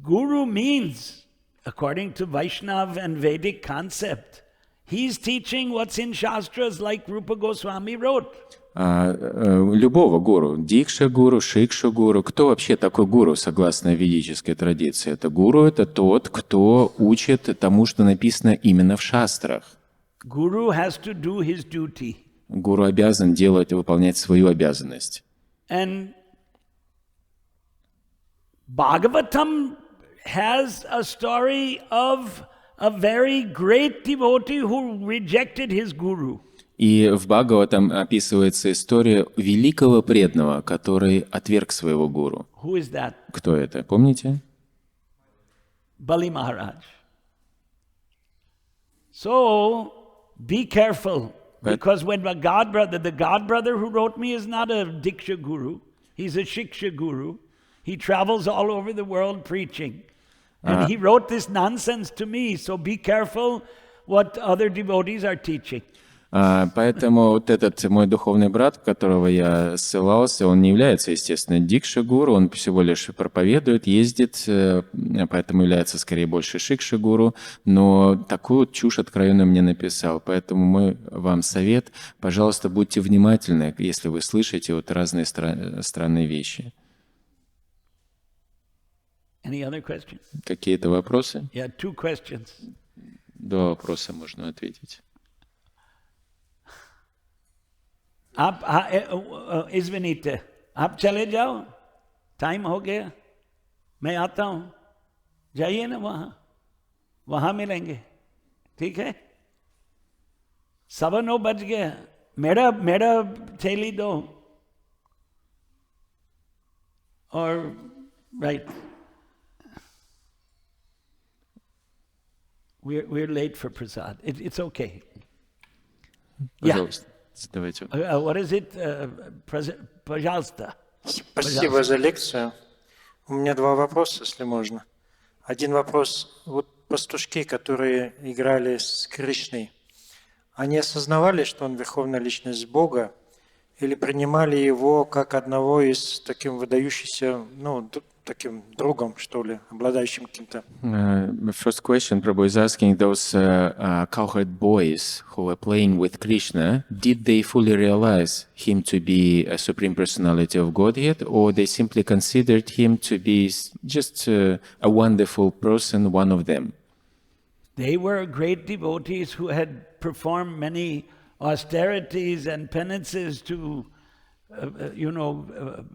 [SPEAKER 1] guru means, according to Vaishnava and Vedic concept, he's teaching what's in Shastras like Rupa Goswami wrote.
[SPEAKER 2] Любого гуру, дикша гуру, шикша гуру. Кто вообще такой гуру, согласно ведической традиции? Это гуру, это тот, кто учит тому, что написано именно в шастрах.
[SPEAKER 1] Guru has to do his duty.
[SPEAKER 2] Гуру обязан выполнять свою обязанность.
[SPEAKER 1] And Bhagavatam has a story of a very great devotee who rejected his guru.
[SPEAKER 2] И в Бхагаватам описывается история великого преданного, который отверг своего гуру.
[SPEAKER 1] Who is that?
[SPEAKER 2] Кто это, помните?
[SPEAKER 1] Bali Maharaj. So, be careful, because when the God brother who wrote me is not a Diksha guru, he's a Shiksha guru. He travels all over the world preaching. And he wrote this nonsense to me, so be careful what other devotees are teaching.
[SPEAKER 2] Поэтому вот этот мой духовный брат, которого я ссылался, он не является, естественно, дикша-гуру, он всего лишь проповедует, ездит, поэтому является скорее больше шикша-гуру, но такую чушь откровенно мне написал. Поэтому мой вам совет, пожалуйста, будьте внимательны, если вы слышите вот разные странные вещи. Какие-то вопросы?
[SPEAKER 1] Yeah, 2 questions.
[SPEAKER 2] 2 вопроса можно ответить.
[SPEAKER 1] आप इज़विनीते आप चले जाओ, time हो गया, मैं आता हूँ, जाइए ना वहाँ मिलेंगे, ठीक है? 9:15 बज गया, मेरा थैली दो, और right, we're late for prasad. It's okay.
[SPEAKER 2] Пожалуйста. Давайте.
[SPEAKER 1] What is it? Пожалуйста.
[SPEAKER 5] Спасибо за лекцию. У меня 2 вопроса, если можно. Один вопрос. Вот пастушки, которые играли с Кришной, они осознавали, что он верховная личность Бога, или принимали его как одного из таких выдающихся, таким другом, что ли, обладающим каким-то...
[SPEAKER 2] The first question Prabhu is asking those cowherd boys who were playing with Krishna, did they fully realize him to be a supreme personality of Godhead, or they simply considered him to be just a wonderful person, one of them?
[SPEAKER 1] They were great devotees who had performed many austerities and penances to,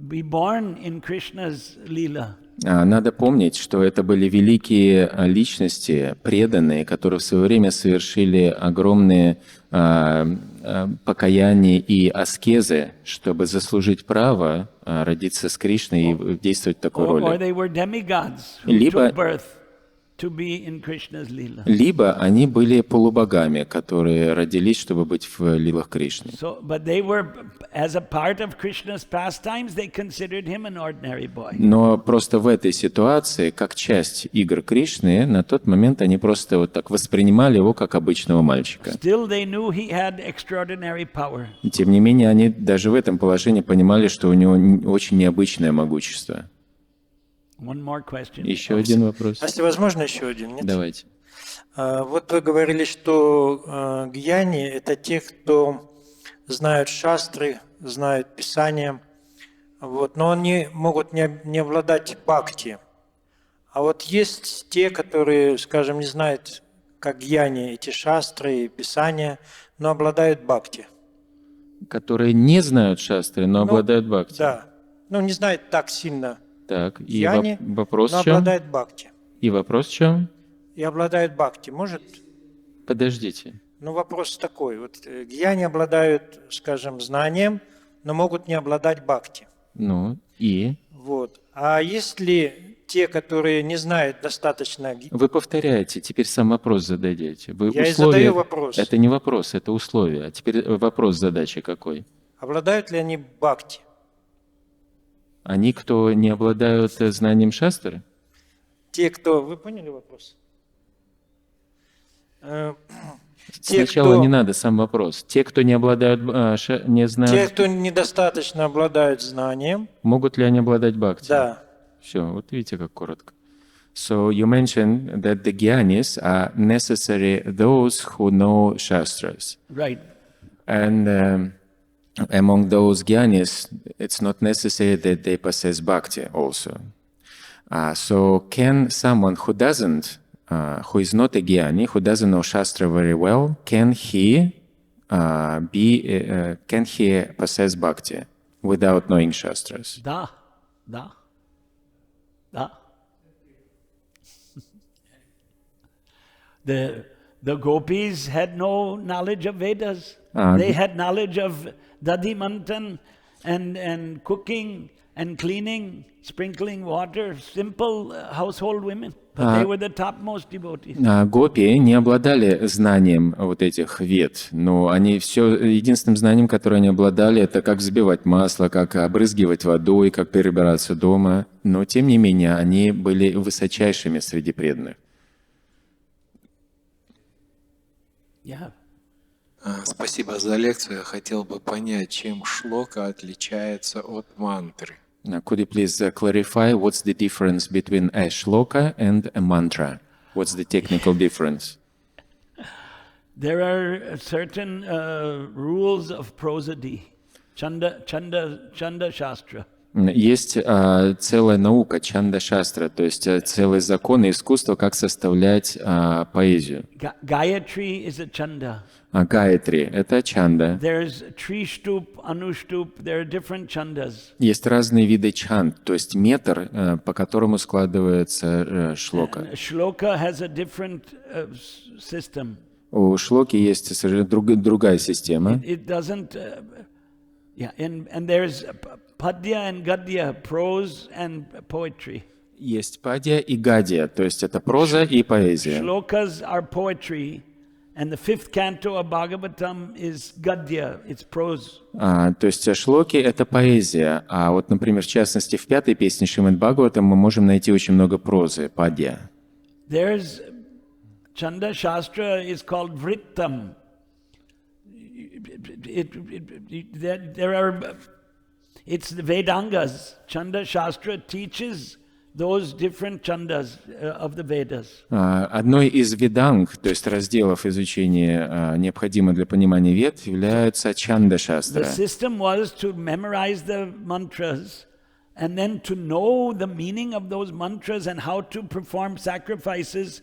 [SPEAKER 1] be born in Krishna's Leela.
[SPEAKER 2] Надо помнить, что это были великие личности, преданные, которые в свое время совершили огромные покаяния и аскезы, чтобы заслужить право родиться с Кришной и действовать в такой
[SPEAKER 1] Or
[SPEAKER 2] роли.
[SPEAKER 1] they were demigods who took birth to be in Krishna's Leela.
[SPEAKER 2] Либо они были полубогами, которые родились, чтобы быть в лилах Кришны.
[SPEAKER 1] But they were, as a part of Krishna's pastimes, they considered him an ordinary boy.
[SPEAKER 2] Но просто в этой ситуации, как часть игр Кришны, на тот момент они просто вот так воспринимали его как обычного мальчика.
[SPEAKER 1] Still, they knew he had extraordinary power.
[SPEAKER 2] И тем не менее, они даже в этом положении понимали, что у него очень необычное могущество.
[SPEAKER 1] One more question.
[SPEAKER 2] Еще один вопрос.
[SPEAKER 5] Если возможно, еще один, нет?
[SPEAKER 2] Давайте.
[SPEAKER 5] Вот вы говорили, что гьяни – это те, кто знают шастры, знают Писания, но они могут не обладать бхакти. А вот есть те, которые, скажем, не знают, как гьяни, эти шастры и Писания, но обладают бхакти.
[SPEAKER 2] Которые не знают шастры, но обладают бхакти.
[SPEAKER 5] Да. Не знают так сильно
[SPEAKER 2] Так, и
[SPEAKER 5] гьяни,
[SPEAKER 2] вопрос
[SPEAKER 5] но
[SPEAKER 2] в чем?
[SPEAKER 5] обладают бхакти.
[SPEAKER 2] И вопрос в чем?
[SPEAKER 5] И обладают бхакти. Может...
[SPEAKER 2] Подождите.
[SPEAKER 5] Вопрос такой. Вот гьяни обладают, скажем, знанием, но могут не обладать бхакти.
[SPEAKER 2] И?
[SPEAKER 5] А если те, которые не знают достаточно...
[SPEAKER 2] Вы повторяете, теперь сам вопрос зададите.
[SPEAKER 5] Я и задаю вопрос.
[SPEAKER 2] Это не вопрос, это условие. А теперь вопрос задачи какой?
[SPEAKER 5] Обладают ли они бхакти?
[SPEAKER 2] Они, кто не обладают знанием шастры?
[SPEAKER 5] Те, кто... Вы поняли вопрос?
[SPEAKER 2] Сначала не надо сам вопрос. Те, кто не обладают, не знают...
[SPEAKER 5] Те, кто недостаточно обладают знанием...
[SPEAKER 2] Могут ли они обладать бхакти?
[SPEAKER 5] Да.
[SPEAKER 2] Все, вот видите, как коротко. So you mentioned that the gyanis are necessary those who know shastras.
[SPEAKER 1] Right.
[SPEAKER 2] And among those gyanis, it's not necessary that they possess bhakti also. So can someone who doesn't, who is not a gyani, who doesn't know shastra very well, can he possess bhakti without knowing shastras?
[SPEAKER 1] Da. The gopis had no knowledge of Vedas. They had knowledge of dadimantan and cooking and cleaning, sprinkling water, simple household women. But they were the topmost devotees.
[SPEAKER 2] Гопи не обладали знанием вот этих вед, но они единственным знанием, которое они обладали, это как взбивать масло, как обрызгивать водой, как перебираться дома. Но тем не менее, они были высочайшими среди преданных.
[SPEAKER 1] Yeah.
[SPEAKER 6] Спасибо за лекцию. Я хотел бы понять, чем шлока отличается от мантры.
[SPEAKER 2] Could you please clarify what's the difference between a shloka and a mantra? What's the technical difference?
[SPEAKER 1] There are certain rules of prosody, chanda shastra.
[SPEAKER 2] Есть целая наука чанда-шастра, то есть целый закон и искусство, как составлять поэзию.
[SPEAKER 1] Gayatri is a chanda.
[SPEAKER 2] Гаятри — это чанда.
[SPEAKER 1] There's trishtup, anushtup, there are different chandas.
[SPEAKER 2] Есть разные виды чанд, то есть метр, по которому складывается шлока.
[SPEAKER 1] Shloka has a different system.
[SPEAKER 2] У шлоки есть совершенно другая система.
[SPEAKER 1] It doesn't, and there's padya and gadya, prose and poetry.
[SPEAKER 2] Есть падья и гадья, то есть это проза и поэзия.
[SPEAKER 1] Shlokas are poetry, and the fifth canto of Bhagavatam is gadya, it's prose.
[SPEAKER 2] То есть шлоки — это поэзия, а вот, например, в частности, в 5-й песне Шримад Бхагаватам мы можем найти очень много прозы, падья.
[SPEAKER 1] There's Chanda Shastra is called Vrittam. There are, it's the Vedangas. Chanda Shastra teaches those different chandas of the Vedas.
[SPEAKER 2] Одной из веданг, то есть разделов изучения, необходимых для понимания вед, являются
[SPEAKER 1] The
[SPEAKER 2] чанда-шастра.
[SPEAKER 1] system was to memorize the mantras and then to know the meaning of those mantras and how to perform sacrifices.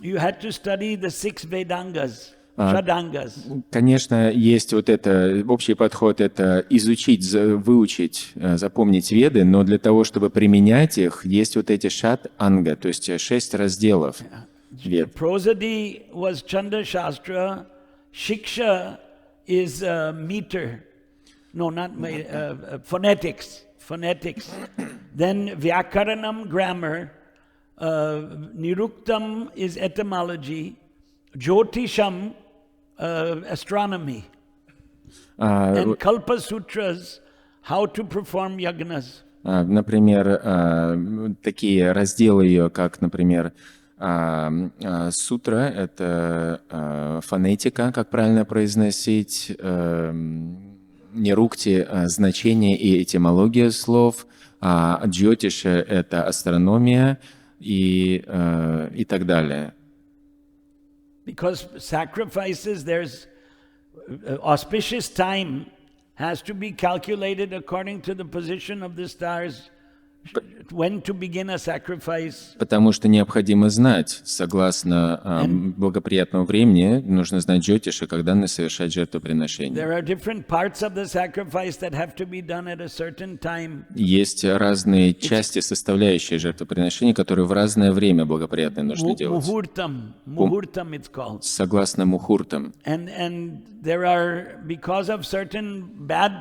[SPEAKER 1] You had to study the 6 Vedangas, Shadangas.
[SPEAKER 2] Конечно, есть вот это, общий подход, это изучить, выучить, запомнить веды, но для того, чтобы применять их, есть вот эти шат-анга, то есть 6 разделов вед.
[SPEAKER 1] Prosody was Chanda Shastra. Shiksha is meter. No, not phonetics. Phonetics. Then Vyakaranam, grammar. Niruktam is etymology. Jyotisham, astronomy. And Kalpa Sutras, how to perform yagnas.
[SPEAKER 2] Например, такие разделы ее, как, например, сутра — это фонетика, как правильно произносить, нирукти — значение и этимология слов, а джьотиша — это астрономия и так далее.
[SPEAKER 1] Because sacrifices, there's auspicious time has to be calculated according to the position of the stars, when to begin a sacrifice.
[SPEAKER 2] Потому что необходимо знать, согласно благоприятному времени, нужно знать джьотиша, когда надо совершать жертвоприношение.
[SPEAKER 1] There are different parts of the sacrifice that have to be done at a certain time.
[SPEAKER 2] Есть разные части, составляющие жертвоприношения, которые в разное время благоприятно нужно делать.
[SPEAKER 1] Muhurtam it's called.
[SPEAKER 2] Согласно мухуртам.
[SPEAKER 1] And there are, because of certain bad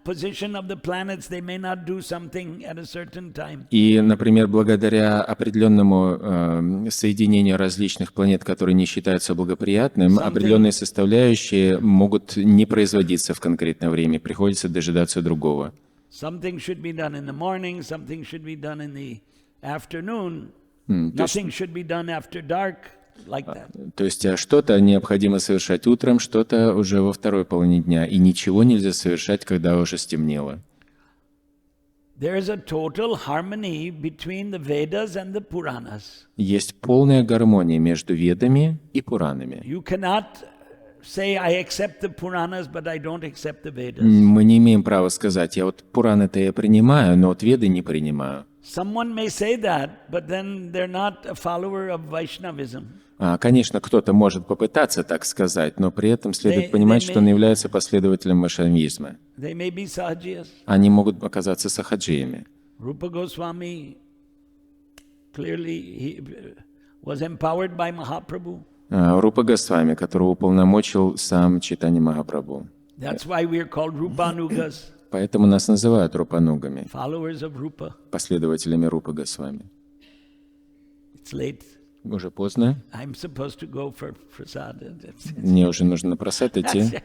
[SPEAKER 1] position of the planets, they may not do something at a certain time.
[SPEAKER 2] И, например, благодаря определенному соединению различных планет, которые не считаются благоприятным, определенные составляющие могут не производиться в конкретное время, приходится дожидаться другого.
[SPEAKER 1] Something should be done in the morning, something should be done in the afternoon, nothing should be done after dark. Like that.
[SPEAKER 2] То есть что-то необходимо совершать утром, что-то уже во второй половине дня, и ничего нельзя совершать, когда уже стемнело.
[SPEAKER 1] There is a total harmony between the Vedas and the Puranas.
[SPEAKER 2] Есть полная гармония между ведами и пуранами.
[SPEAKER 1] You cannot say, I accept the Puranas, but I don't accept the Vedas.
[SPEAKER 2] Мы не имеем права сказать, я вот Пураны-то я принимаю, но вот Веды не принимаю.
[SPEAKER 1] Someone may say that, but then they're not a follower of Vaishnavism.
[SPEAKER 2] Конечно, кто-то может попытаться так сказать, но при этом следует понимать, что он является последователем вайшнавизма.
[SPEAKER 1] They may be Sahajiyas.
[SPEAKER 2] Они могут оказаться сахаджиями.
[SPEAKER 1] Rupa Goswami clearly he was empowered by Mahaprabhu.
[SPEAKER 2] Рупа Госвами, которого уполномочил сам Чайтанья-Махапрабху.
[SPEAKER 1] That's why we are called Rupanugas,
[SPEAKER 2] Поэтому нас называют рупанугами,
[SPEAKER 1] followers of Rupa.
[SPEAKER 2] последователями Рупы Госвами.
[SPEAKER 1] It's late.
[SPEAKER 2] Уже поздно.
[SPEAKER 1] I'm supposed to go for prasad.
[SPEAKER 2] Мне уже нужно на просад идти.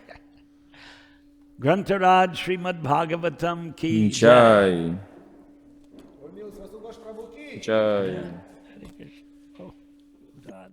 [SPEAKER 1] Grantharaj Shrimad Bhagavatam ki
[SPEAKER 2] Чай. Чай.
[SPEAKER 1] Oh, God.